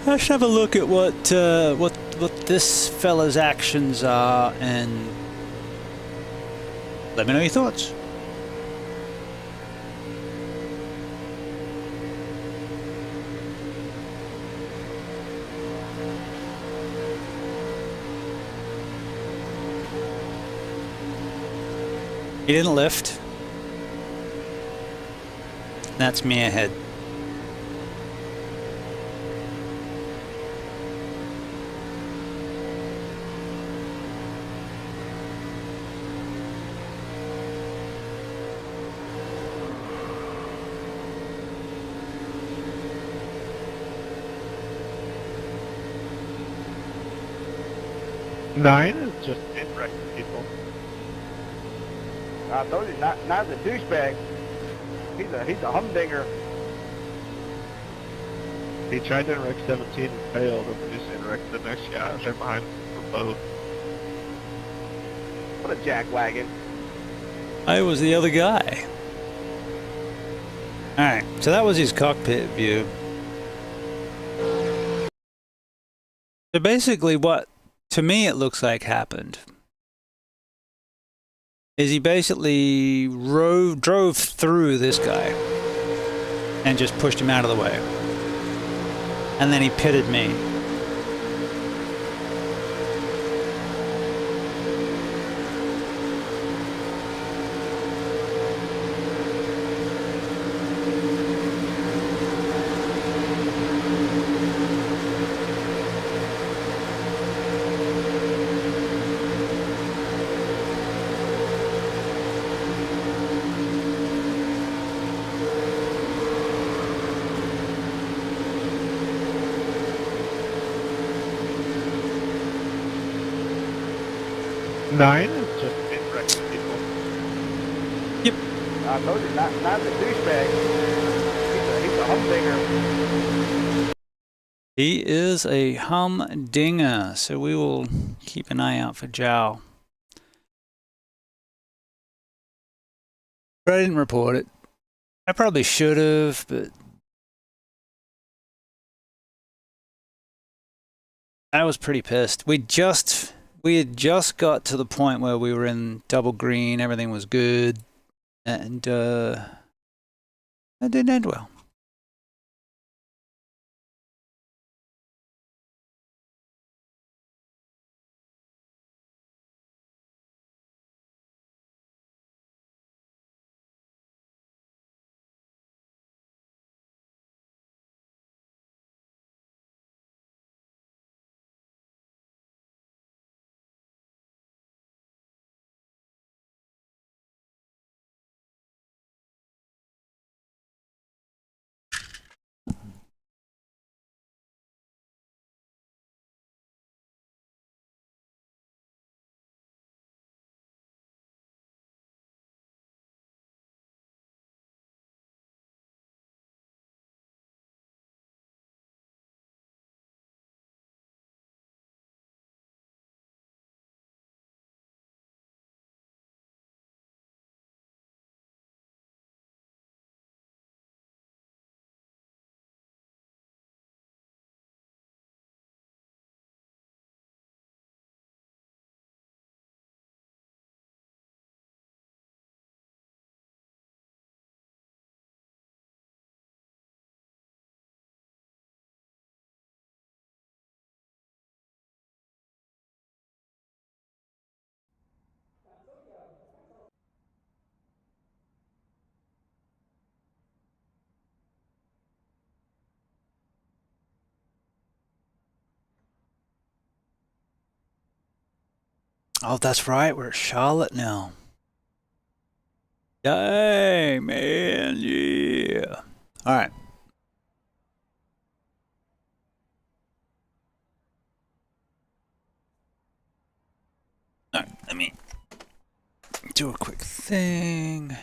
[SPEAKER 2] let's have a look at what this fella's actions are, and let me know your thoughts. He didn't lift. That's me ahead.
[SPEAKER 5] Nine is just incorrecting people.
[SPEAKER 6] I told you, not the douchebag. He's a humdinger.
[SPEAKER 5] He tried to wreck 17 and failed, and we just wrecked the next guy. They're behind for both.
[SPEAKER 6] What a jackwagon.
[SPEAKER 2] I was the other guy. Alright, so that was his cockpit view. So basically what, to me it looks like happened, is he basically drove through this guy and just pushed him out of the way. And then he pitted me.
[SPEAKER 5] Nine is just incorrecting people.
[SPEAKER 2] Yep.
[SPEAKER 6] I told you, not the douchebag. He's a humdinger.
[SPEAKER 2] He is a humdinger, so we will keep an eye out for Jow. But I didn't report it. I probably should have, but I was pretty pissed. We had just got to the point where we were in double green, everything was good, and that didn't end well. Oh, that's right. We're at Charlotte now. Yay, man. Yeah. All right. All right. Let me do a quick thing.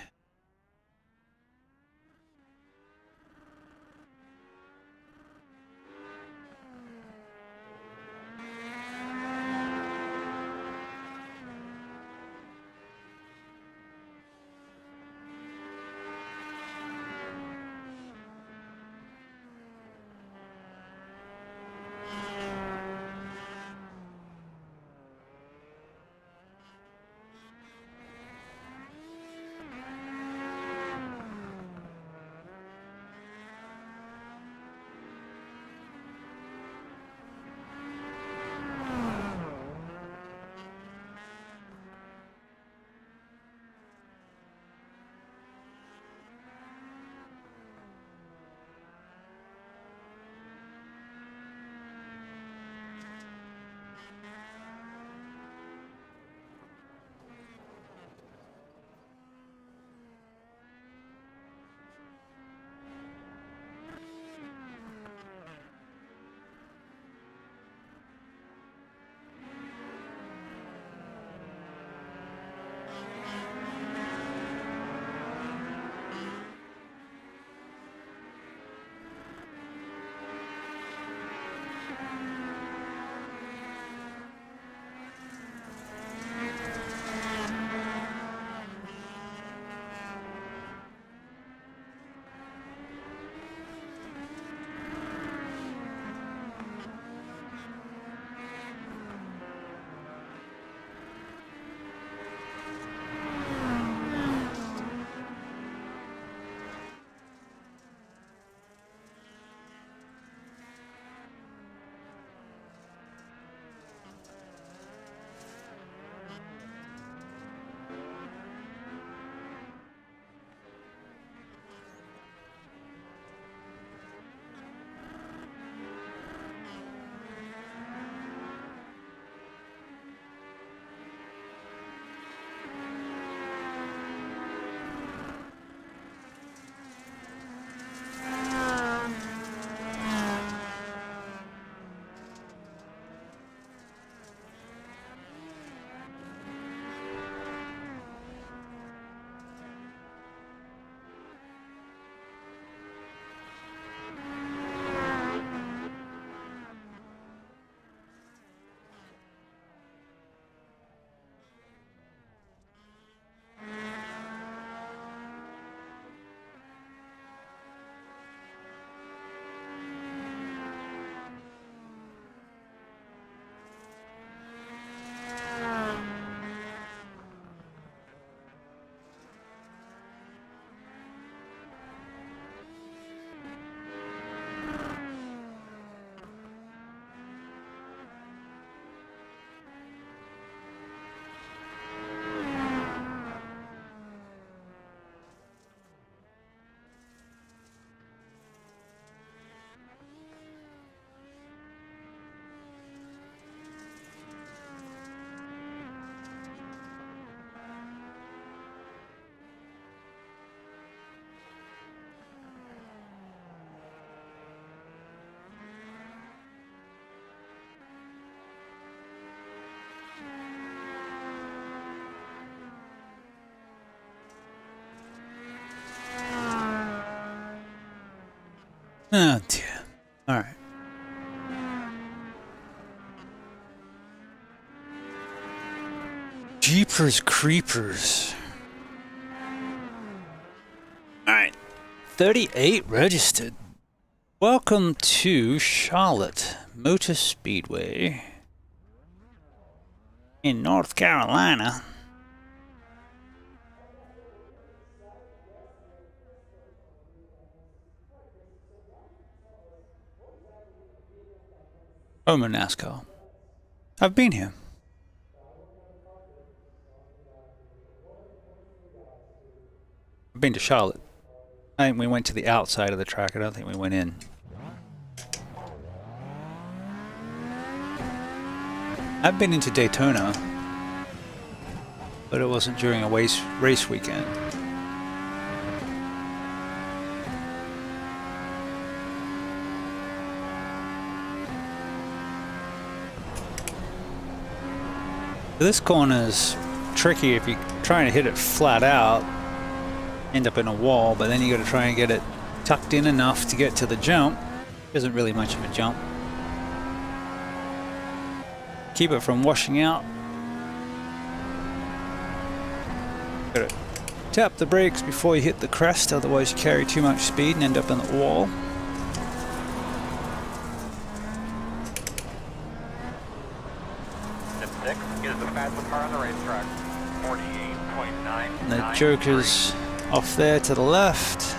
[SPEAKER 2] Oh dear. All right. Jeepers creepers. All right. 38 registered. Welcome to Charlotte Motor Speedway in North Carolina. Home of NASCAR. I've been here. I've been to Charlotte. I think we went to the outside of the track. I don't think we went in. I've been into Daytona. but it wasn't during a race weekend. This corner's tricky if you're trying to hit it flat out, end up in a wall, but then you got to try and get it tucked in enough to get to the jump. Isn't really much of a jump. Keep it from washing out. Got to tap the brakes before you hit the crest, otherwise you carry too much speed and end up in the wall.
[SPEAKER 4] Is the fastest car on the racetrack. 48.9.
[SPEAKER 2] And the Joker's off there to the left.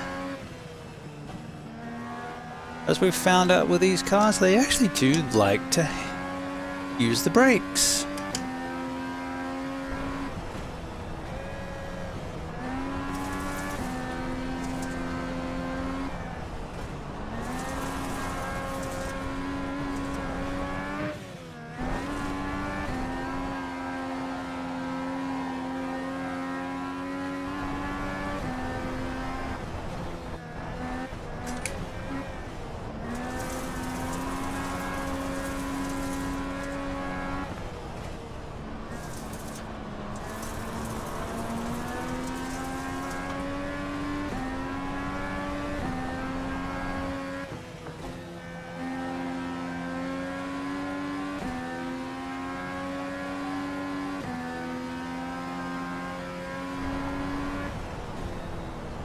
[SPEAKER 2] As we've found out with these cars, they actually do like to use the brakes.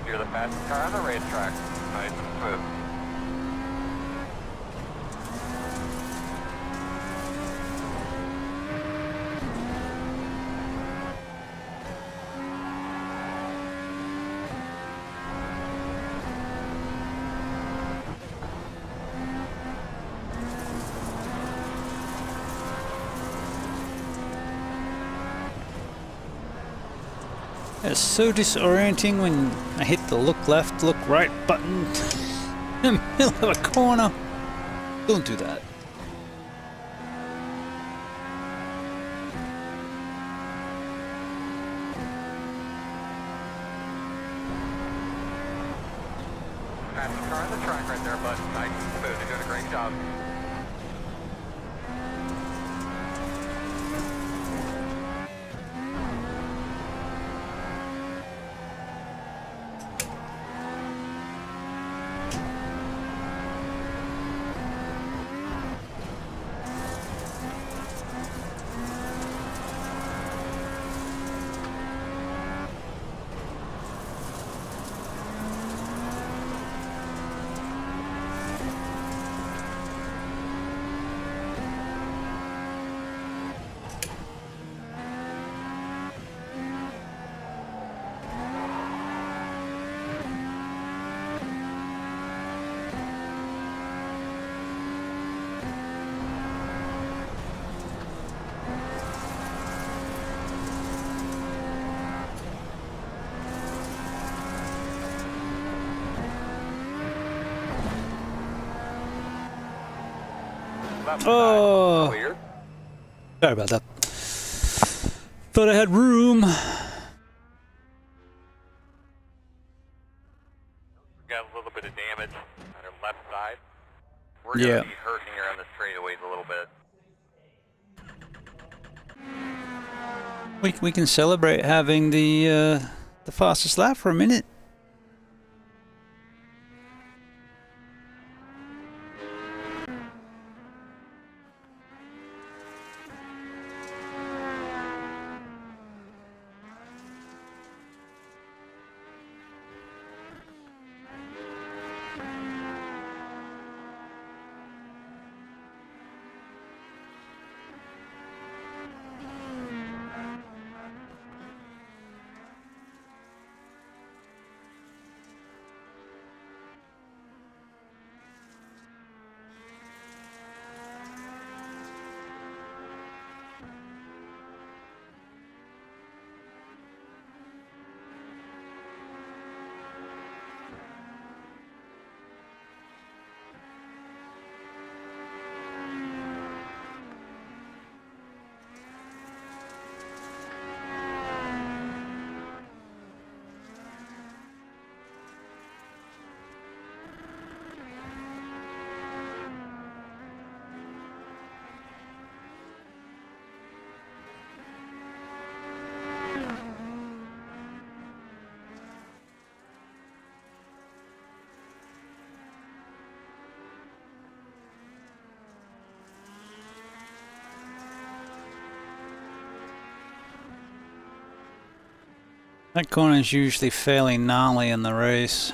[SPEAKER 4] You're the fastest car on the racetrack. Nice and smooth.
[SPEAKER 2] It's so disorienting when I hit the look left, look right button in the middle of a corner. Don't do that.
[SPEAKER 4] Fastest car on the track right there, bud. Nice and smooth. You're doing a great job.
[SPEAKER 2] Oh,
[SPEAKER 4] Clear.
[SPEAKER 2] sorry about that. Thought I had room.
[SPEAKER 4] Got a little bit of damage on our left side. We're going to be hurting here on the straightaways a little bit.
[SPEAKER 2] We can celebrate having the fastest lap for a minute. That corner is usually fairly gnarly in the race.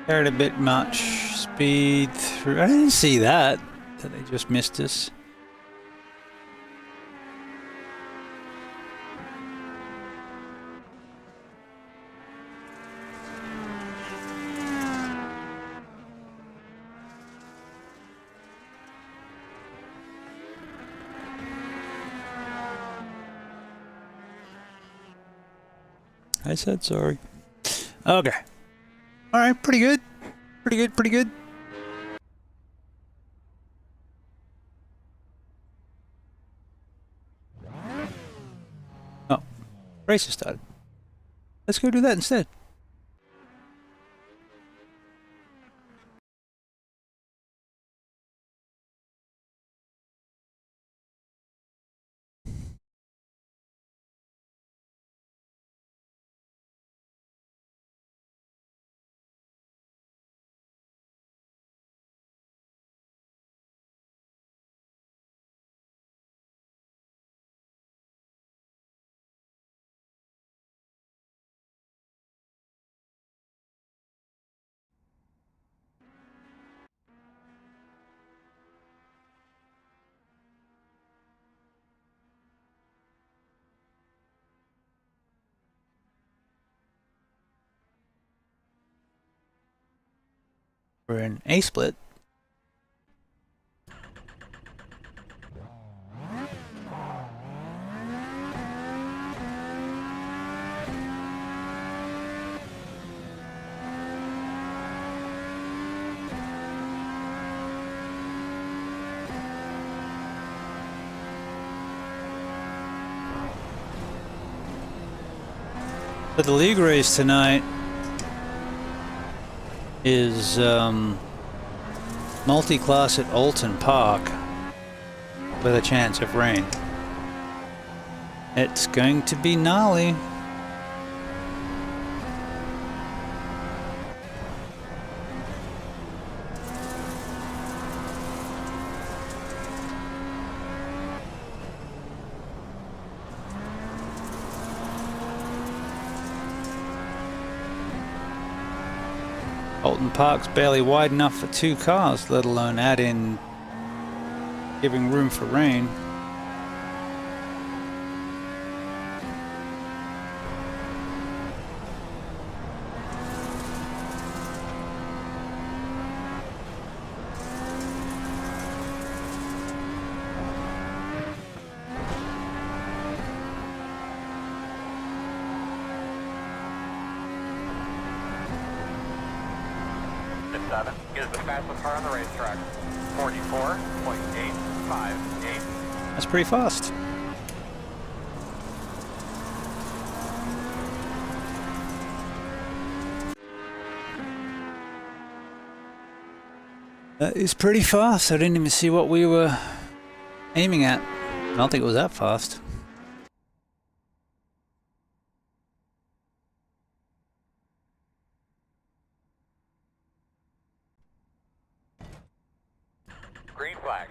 [SPEAKER 2] Carried a bit much speed through. I didn't see that they just missed us. I said sorry. Okay. Alright, pretty good. Pretty good, pretty good. Oh, race has started. Let's go do that instead. We're in A split. But the league race tonight is multi-class at Alton Park with a chance of rain. It's going to be gnarly. Alton Park's barely wide enough for 2 cars, let alone add in giving room for rain.
[SPEAKER 4] Is the fastest car on the racetrack. 44.858.
[SPEAKER 2] That's pretty fast. That is pretty fast. I didn't even see what we were aiming at. I don't think it was that fast.
[SPEAKER 4] Green flag.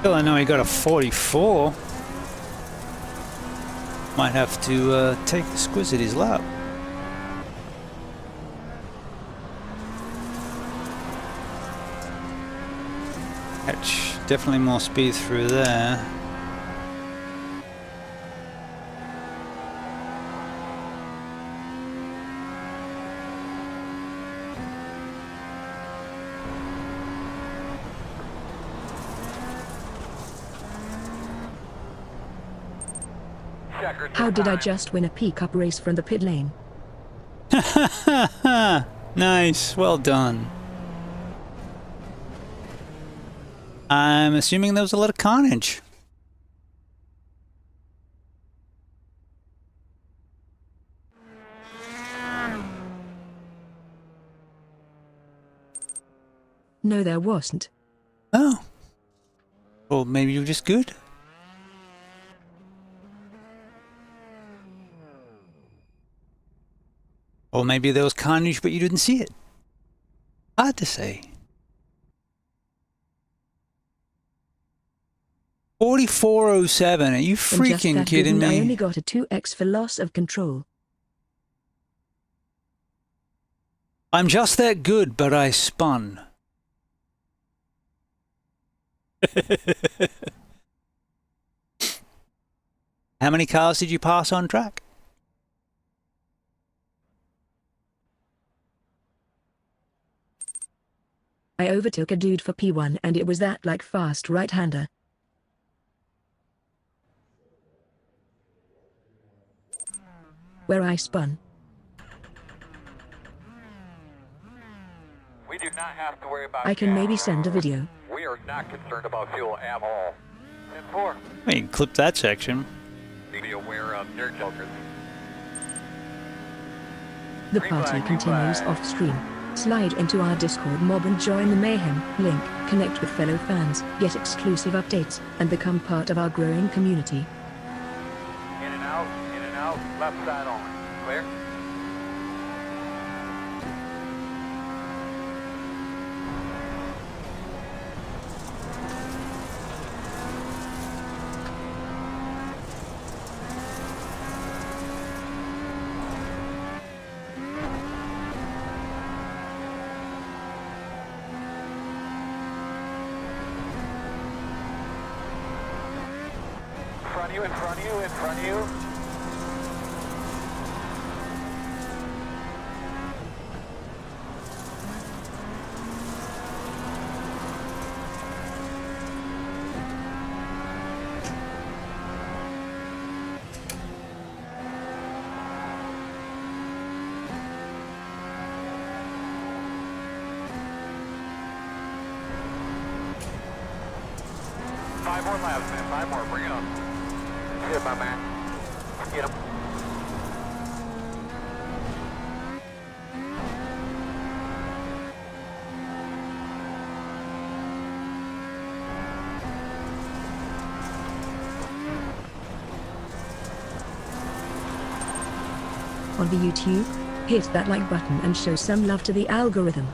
[SPEAKER 2] Well, I know he got a 44. Might have to take the squiz at his lap. Catch definitely more speed through there.
[SPEAKER 1] How did I just win a pickup race from the pit lane?
[SPEAKER 2] Nice, well done. I'm assuming there was a lot of carnage.
[SPEAKER 1] No, there wasn't.
[SPEAKER 2] Oh. Or maybe you were just good. Or maybe there was carnage but you didn't see it. Hard to say. 4407, are you freaking kidding me?
[SPEAKER 1] I only got a 2x for loss of control.
[SPEAKER 2] I'm just that good, but I spun. How many cars did you pass on track?
[SPEAKER 1] I overtook a dude for P1 and it was that like fast right-hander. Where I spun.
[SPEAKER 4] We do not have to worry about
[SPEAKER 1] I can
[SPEAKER 4] gas.
[SPEAKER 1] maybe send a video.
[SPEAKER 4] We are not concerned about fuel at all. 10-4.
[SPEAKER 2] I mean, clip that section.
[SPEAKER 4] Be aware of dirt jokers.
[SPEAKER 1] The
[SPEAKER 4] Green
[SPEAKER 1] party
[SPEAKER 4] flag, green
[SPEAKER 1] continues
[SPEAKER 4] flag.
[SPEAKER 1] off stream. Slide into our Discord mob and join the mayhem. Link, connect with fellow fans, get exclusive updates, and become part of our growing community.
[SPEAKER 4] In and out, left side only. Clear? In front of you, in front of you. Five more laps, man. 5 more. Bring it up. Get my man. Get him.
[SPEAKER 1] On the YouTube, hit that like button and show some love to the algorithm.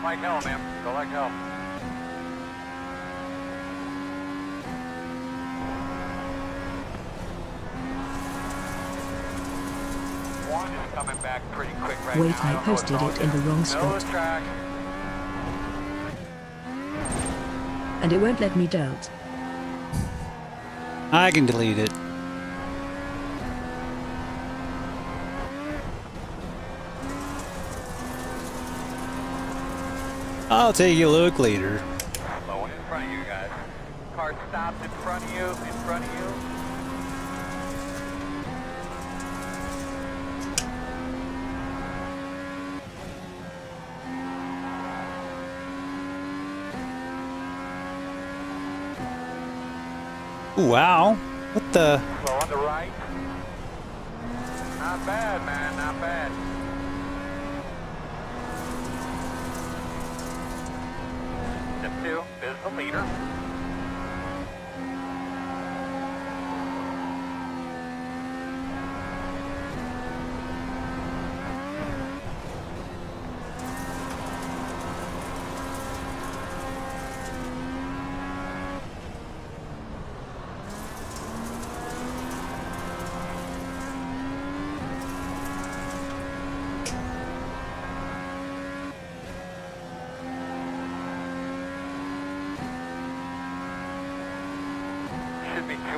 [SPEAKER 4] Like hell, man. Go like hell. One is coming back pretty quick right
[SPEAKER 1] Wait,
[SPEAKER 4] now.
[SPEAKER 1] I
[SPEAKER 4] don't know
[SPEAKER 1] posted
[SPEAKER 4] what's
[SPEAKER 1] it in the wrong
[SPEAKER 4] Nose
[SPEAKER 1] spot.
[SPEAKER 4] track.
[SPEAKER 1] And it won't let me delete.
[SPEAKER 2] I can delete it. I'll take a look later.
[SPEAKER 4] Slow in front of you guys. Car stopped in front of you, in front of you.
[SPEAKER 2] Ooh, wow. What the?
[SPEAKER 4] Slow on the right. Not bad, man, not bad. Step 2 is the leader.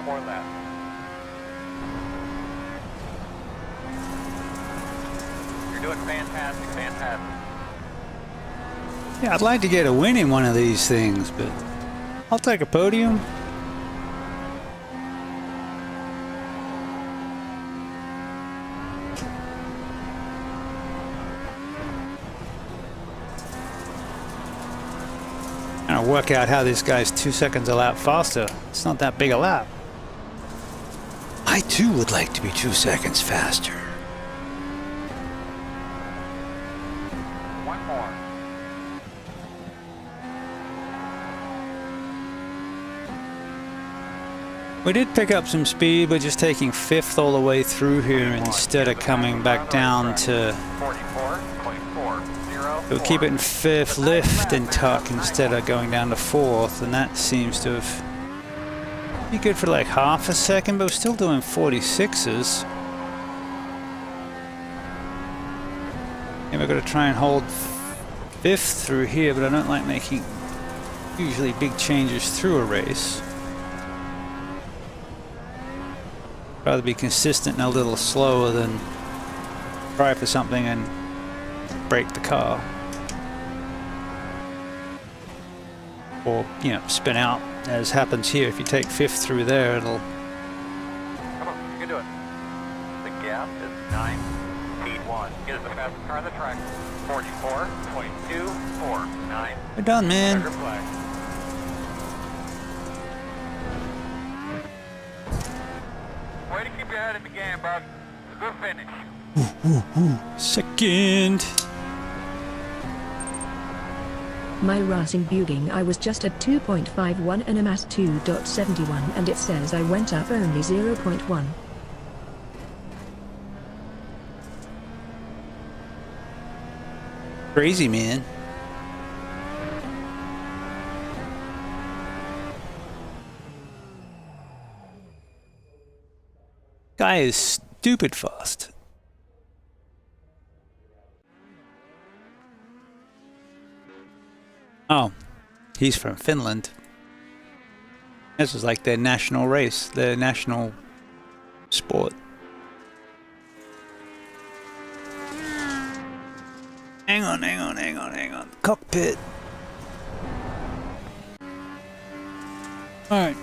[SPEAKER 4] do more than that. You're doing fantastic, fantastic.
[SPEAKER 2] Yeah, I'd like to get a win in one of these things, but I'll take a podium. Trying to work out how this guy's 2 seconds a lap faster. It's not that big a lap. I too would like to be 2 seconds faster.
[SPEAKER 4] One more.
[SPEAKER 2] We did pick up some speed, but just taking 5th all the way through here instead of coming back down to...
[SPEAKER 4] 44.40.
[SPEAKER 2] We'll keep it in 5th, lift and tuck instead of going down to 4th, and that seems to have be good for like half a second, but we're still doing 46s. And we're going to try and hold 5th through here, but I don't like making usually big changes through a race. Rather be consistent and a little slower than try for something and break the car. Or, you know, spin out, as happens here. If you take 5th through there, it'll...
[SPEAKER 4] Come on, you can do it. The gap is 9.1. Get us the fastest car on the track. 44.249.
[SPEAKER 2] We're done, man.
[SPEAKER 4] Checkered flag. Way to keep your head in the game, bud. Good finish.
[SPEAKER 2] Second.
[SPEAKER 1] My racing bugging, I was just at 2.51 and I'm at 2.71 and it says I went up only 0.1.
[SPEAKER 2] Crazy, man. Guy is stupid fast. Oh, he's from Finland. This is like their national race, their national sport. Hang on. Cockpit. All right.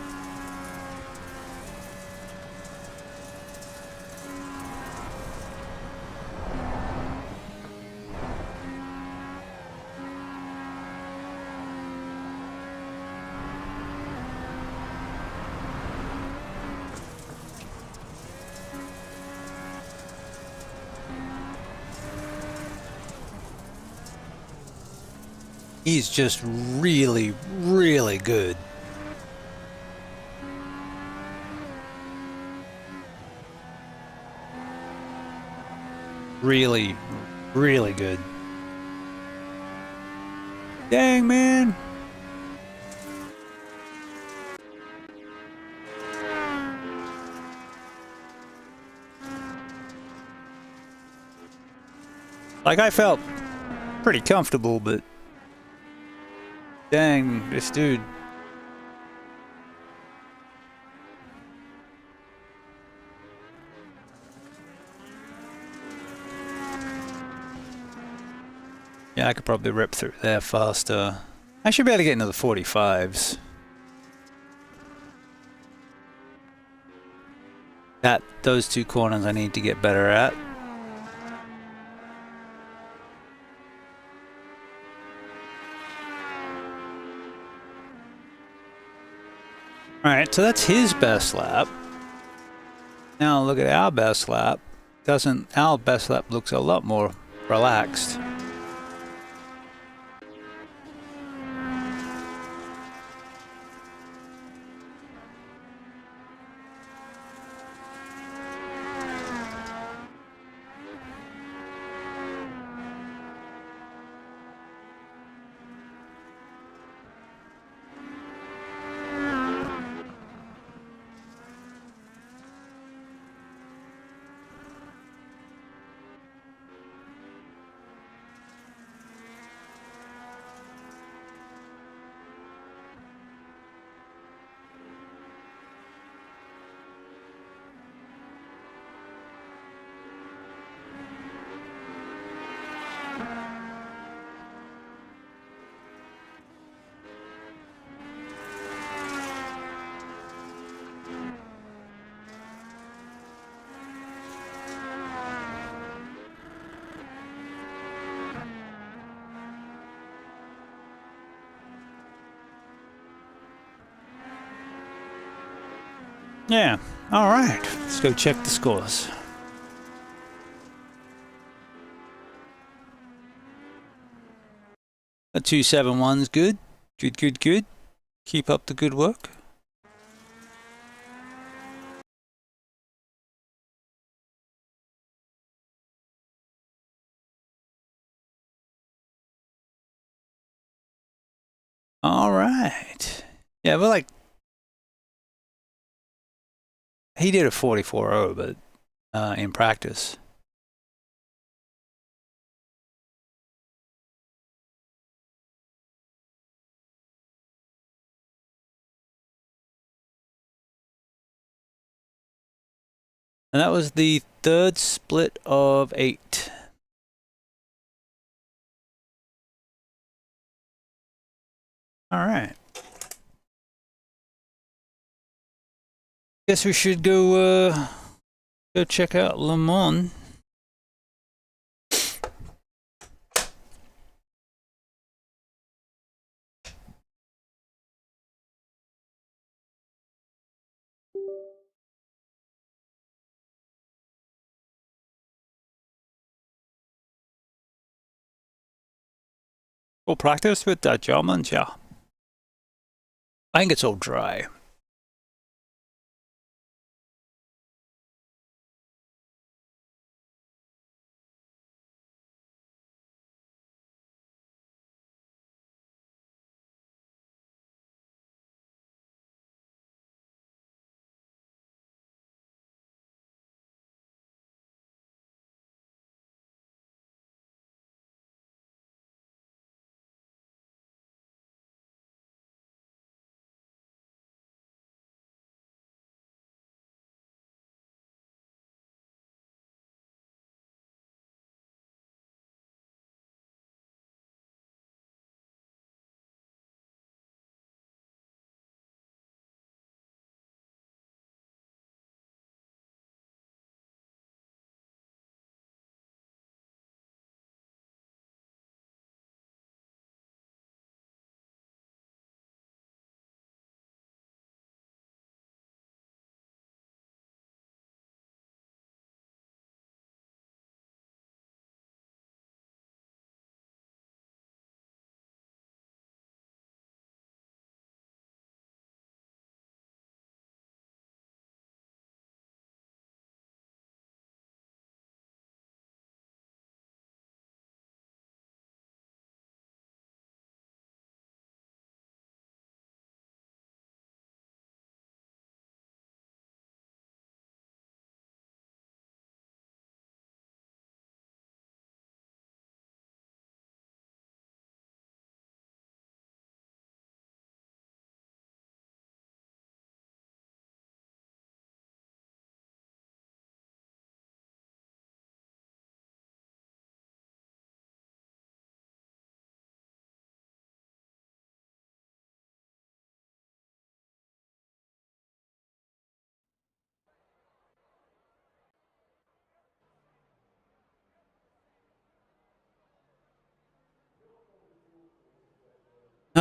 [SPEAKER 2] He's just really, really good. Really, really good. Dang, man. Like, I felt pretty comfortable, but dang, this dude. Yeah, I could probably rip through there faster. I should be able to get into the 45s. Those two corners I need to get better at. Alright, so that's his best lap. Now look at our best lap. Our best lap looks a lot more relaxed. Yeah. All right. Let's go check the scores. A 271's good. Good, good, good. Keep up the good work. All right. Yeah, we're like... He did a 44.0, but in practice. And that was the third split of 8. All right. Guess we should go check out Le Mans. We'll practice with the Germans, yeah. I think it's all dry.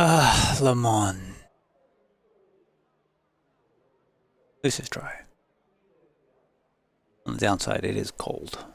[SPEAKER 2] Ah, Le Mans. This is dry. On the downside, it is cold.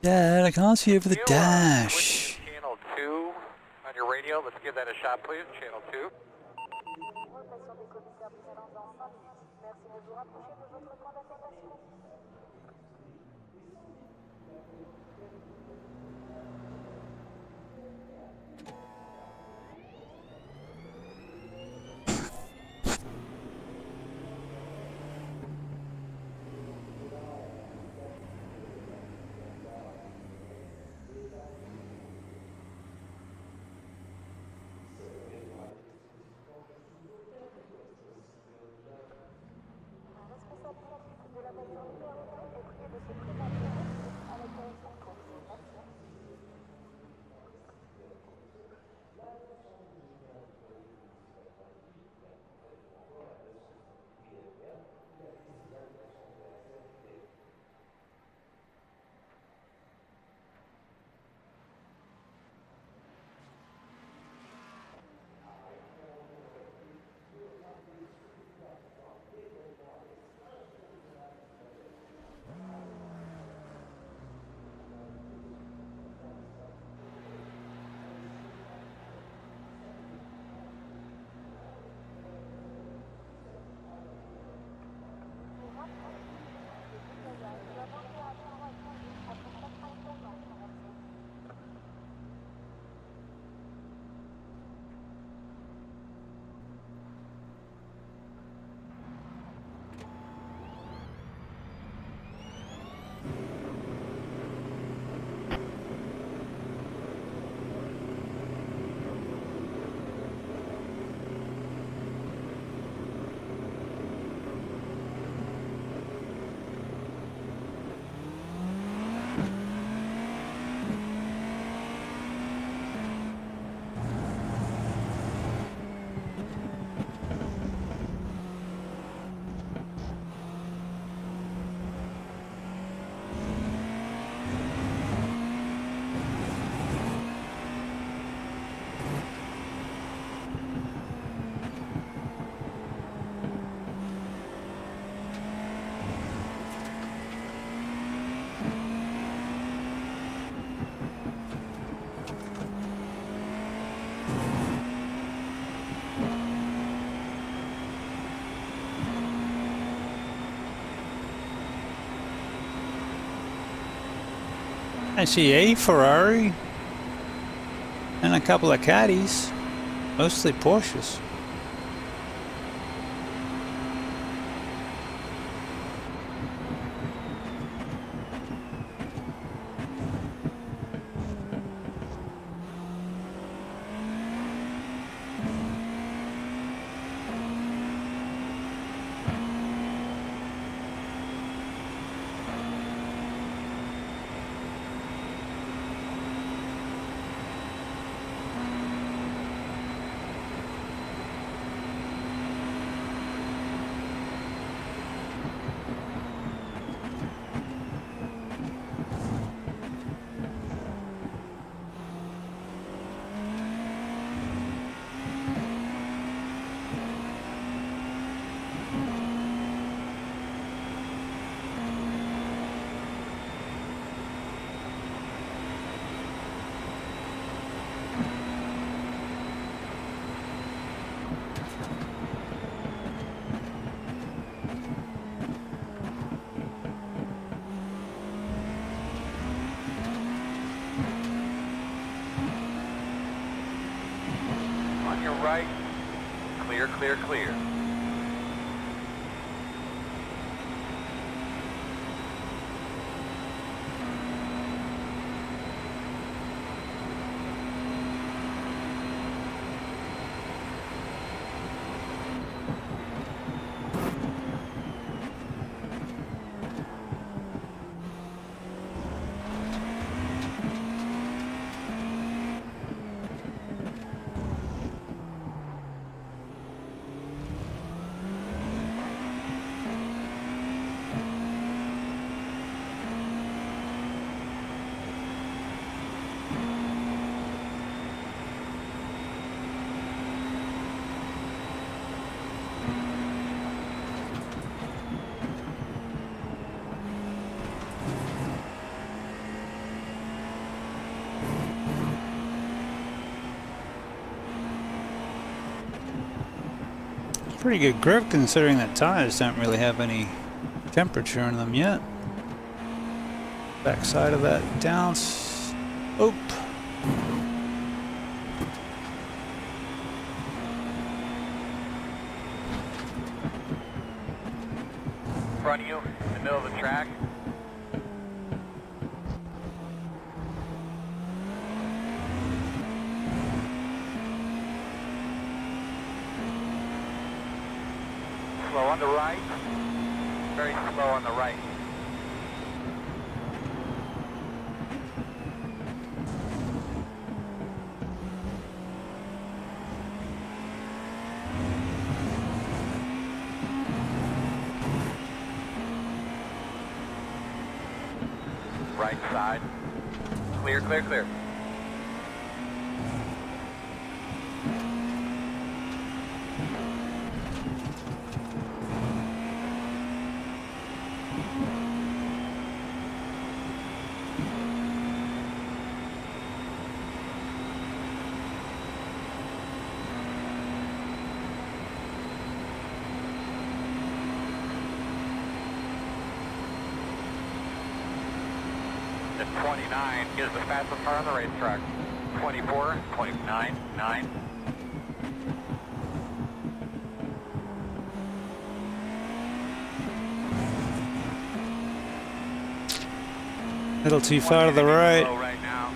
[SPEAKER 2] Dad, I can't see over the dash.
[SPEAKER 4] Channel 2 on your radio. Let's give that a shot, please. Channel 2.
[SPEAKER 2] I see a Ferrari and a couple of Caddies, mostly Porsches.
[SPEAKER 4] On your right. Clear, clear, clear.
[SPEAKER 2] Pretty good grip considering that tires don't really have any temperature in them yet. Backside of that down slope.
[SPEAKER 4] In front of you, in the middle of the track. Slow on the right. Very slow on the right. Right side. Clear, clear, clear. At 29 is the fastest car on the racetrack. 24, 29, 9.
[SPEAKER 2] Little too far to the right.
[SPEAKER 4] Slow right now.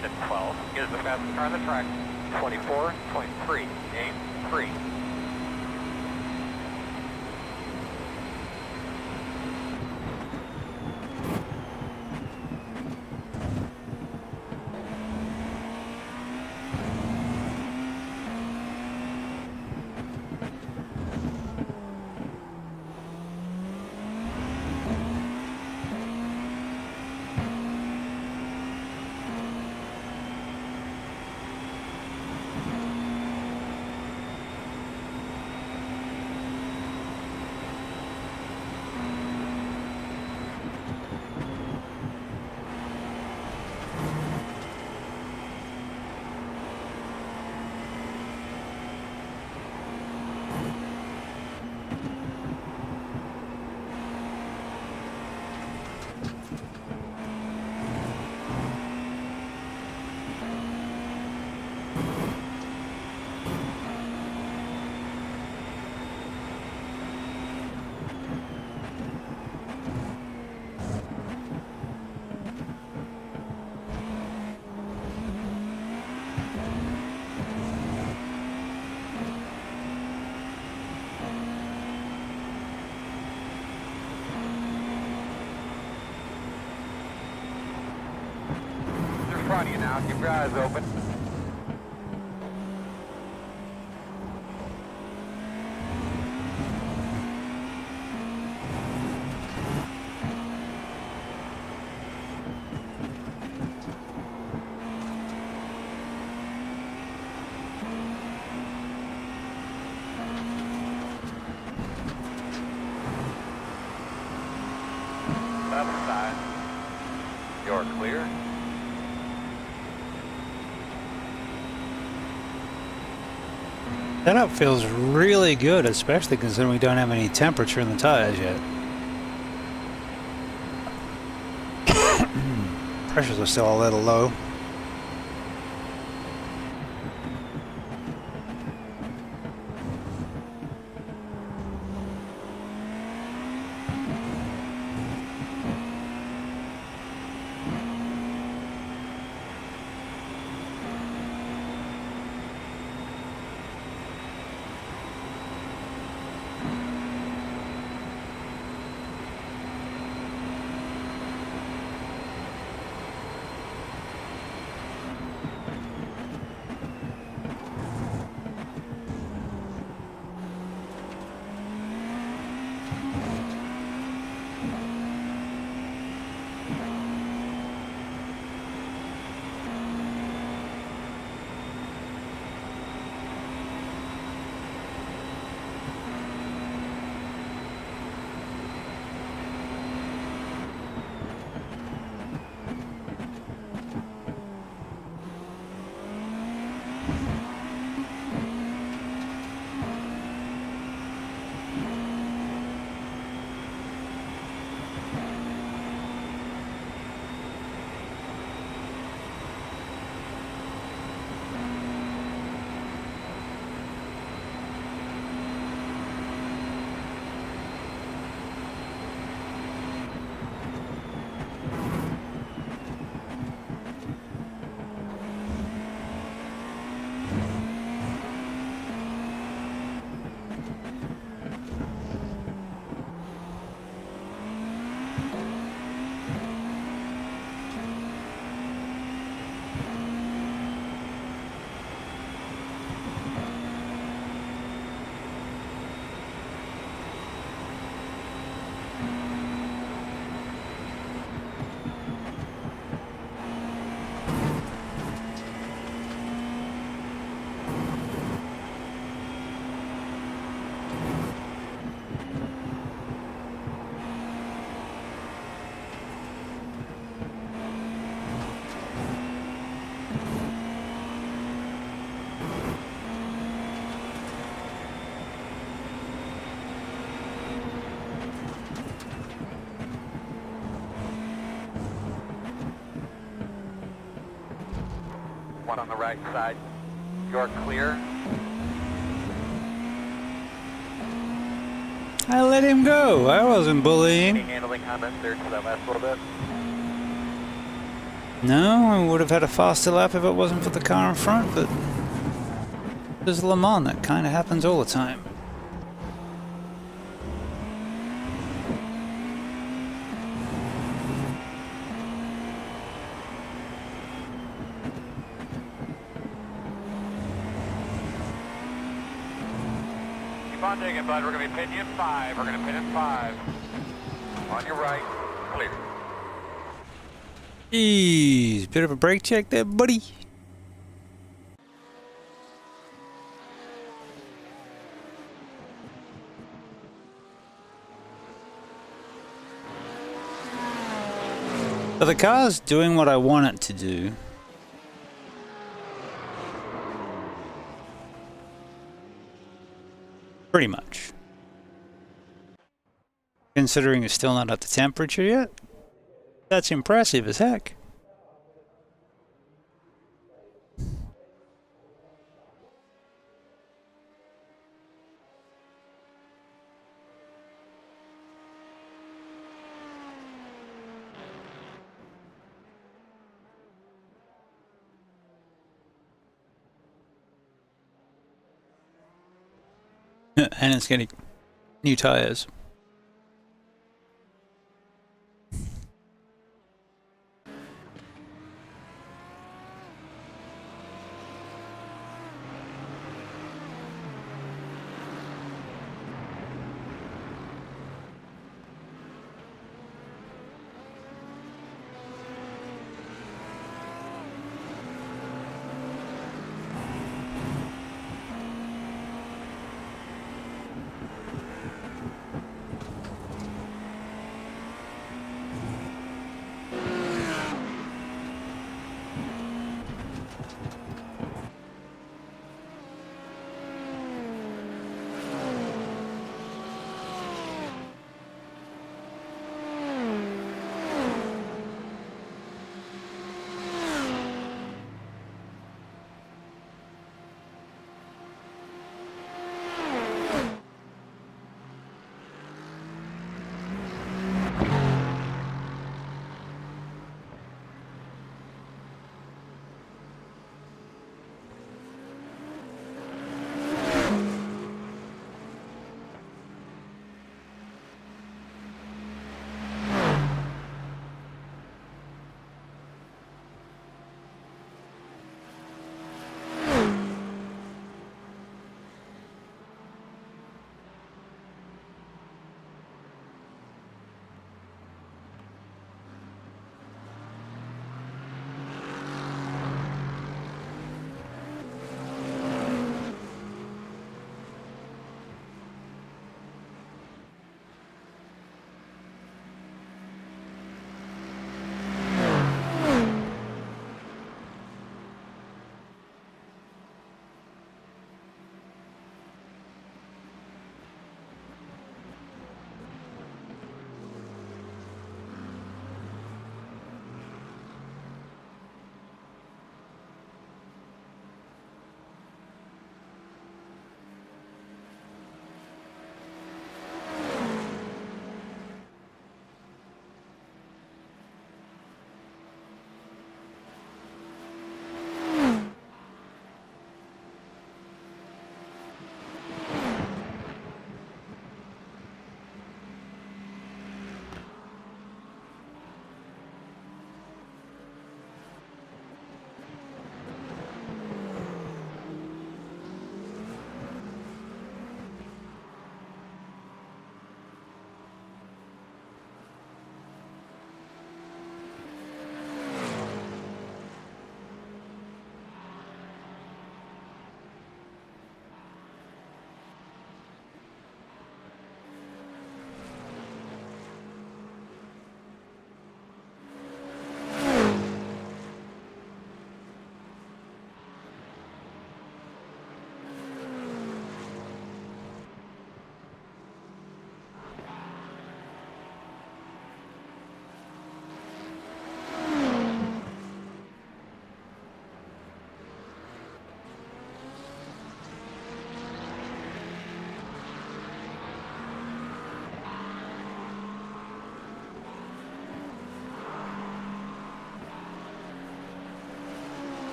[SPEAKER 4] At 12. Get us the fastest car on the track. 24.3. Aim 3. In front of you now. Keep your eyes open. Left side. You're clear.
[SPEAKER 2] Setup feels really good, especially considering we don't have any temperature in the tires yet. Pressures are still a little low. One on the right side. You're clear. I let him go. I wasn't bullying.
[SPEAKER 4] Any handling comments there to that last little bit?
[SPEAKER 2] No, I would have had a faster lap if it wasn't for the car in front, but there's Le Mans, that kind of happens all the time.
[SPEAKER 4] Keep on digging, bud. We're going to be pitting in 5. We're going to pit in 5. On your right. Clear.
[SPEAKER 2] Jeez, bit of a brake check there, buddy. So the car's doing what I want it to do. Pretty much. Considering it's still not at the temperature yet. That's impressive as heck. And it's getting new tires.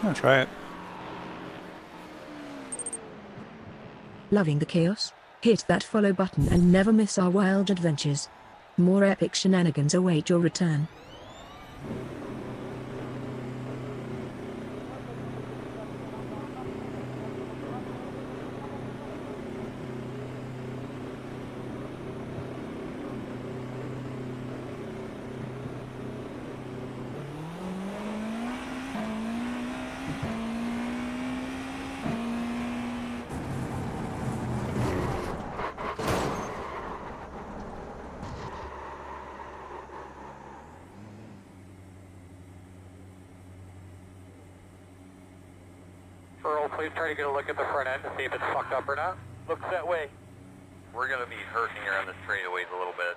[SPEAKER 2] I'll try it.
[SPEAKER 1] Loving the chaos? Hit that follow button and never miss our wild adventures. More epic shenanigans await your return.
[SPEAKER 4] Earl, please try to get a look at the front end to see if it's fucked up or not. Looks that way. We're going to be hurting here on the straightaways a little bit.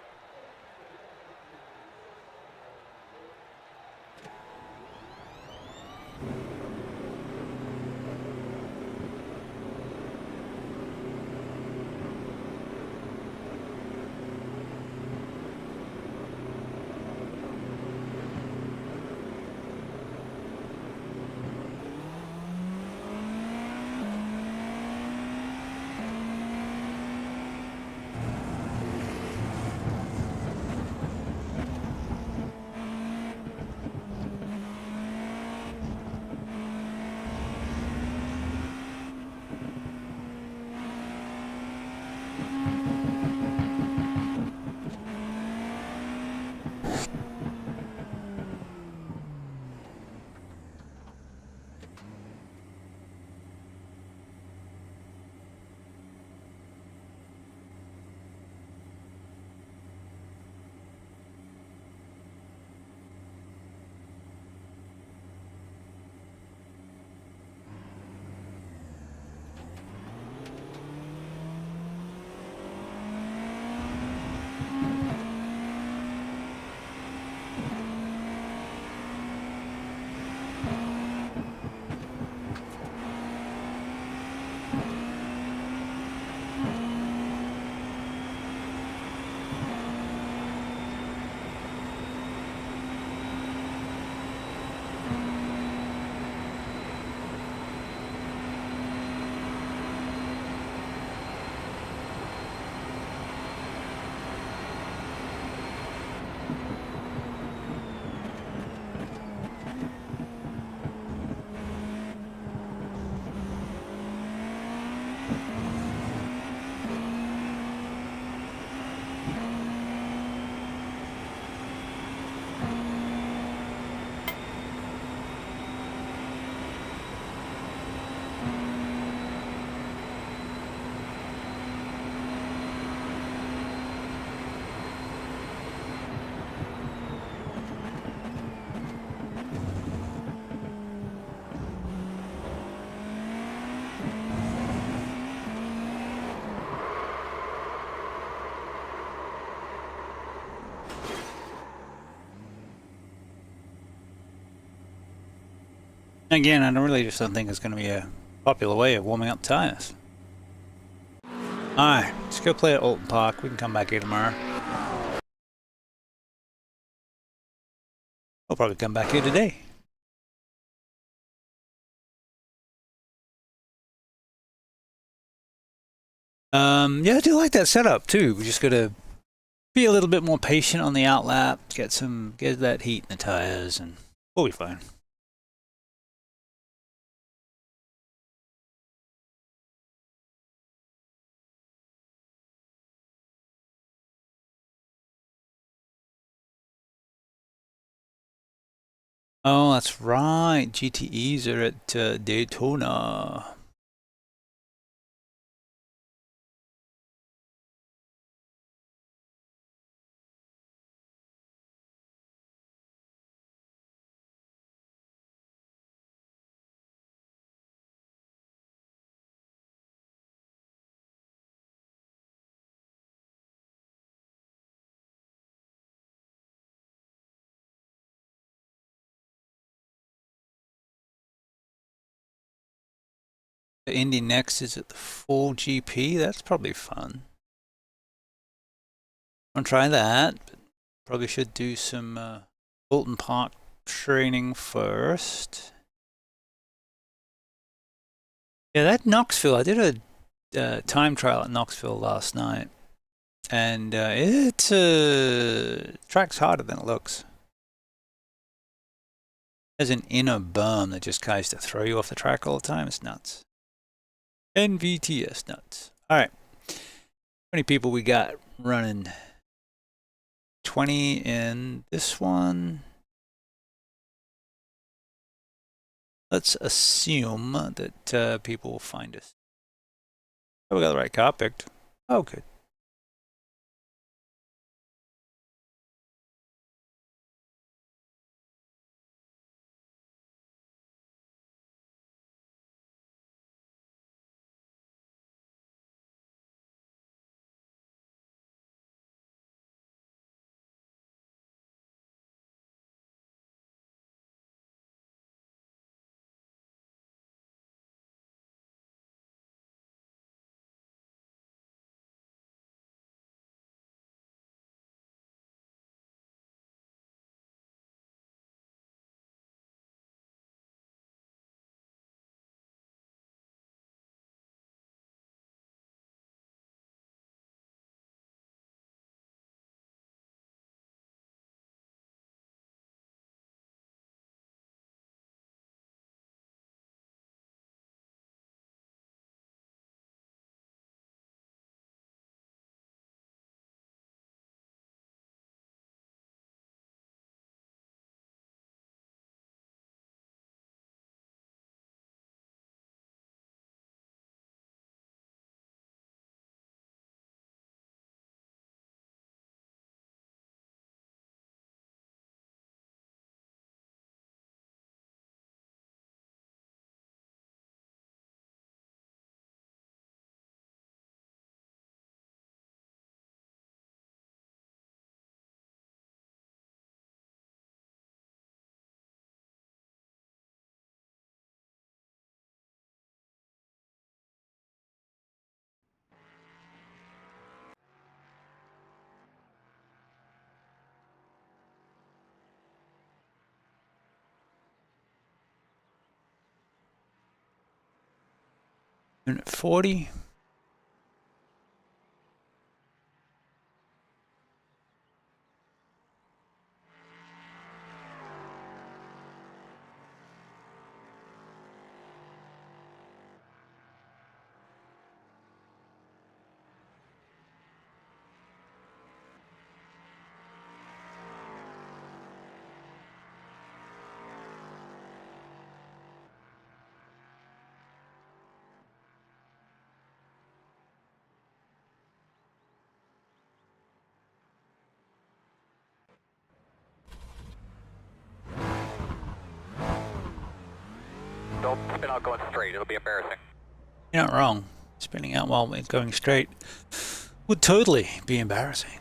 [SPEAKER 2] Again, I really just don't think it's going to be a popular way of warming up tires. Alright, let's go play at Alton Park. We can come back here tomorrow. I'll probably come back here today. Yeah, I do like that setup too. We just gotta be a little bit more patient on the outlap, get that heat in the tires, and we'll be fine. Oh, that's right. GTEs are at Daytona. The Indy next is at the full GP. That's probably fun. I'll try that. But probably should do some Alton Park training first. Yeah, that Knoxville, I did a time trial at Knoxville last night. And it track's harder than it looks. There's an inner berm that just tries to throw you off the track all the time. It's nuts. NVTS nuts. All right. How many people we got running? 20 in this one. Let's assume that people will find us. Oh, we got the right car picked. Oh, good. Minute 40.
[SPEAKER 4] Don't spin out going straight, it'll be embarrassing.
[SPEAKER 2] You're not wrong. Spinning out while going straight would totally be embarrassing.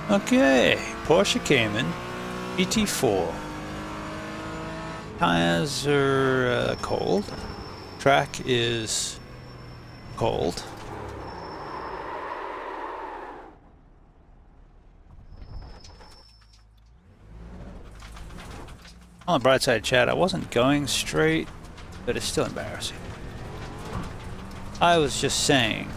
[SPEAKER 2] Okay, Porsche Cayman, GT4. Tires are cold. Track is cold. On the bright side, Chad, I wasn't going straight, but it's still embarrassing. I was just saying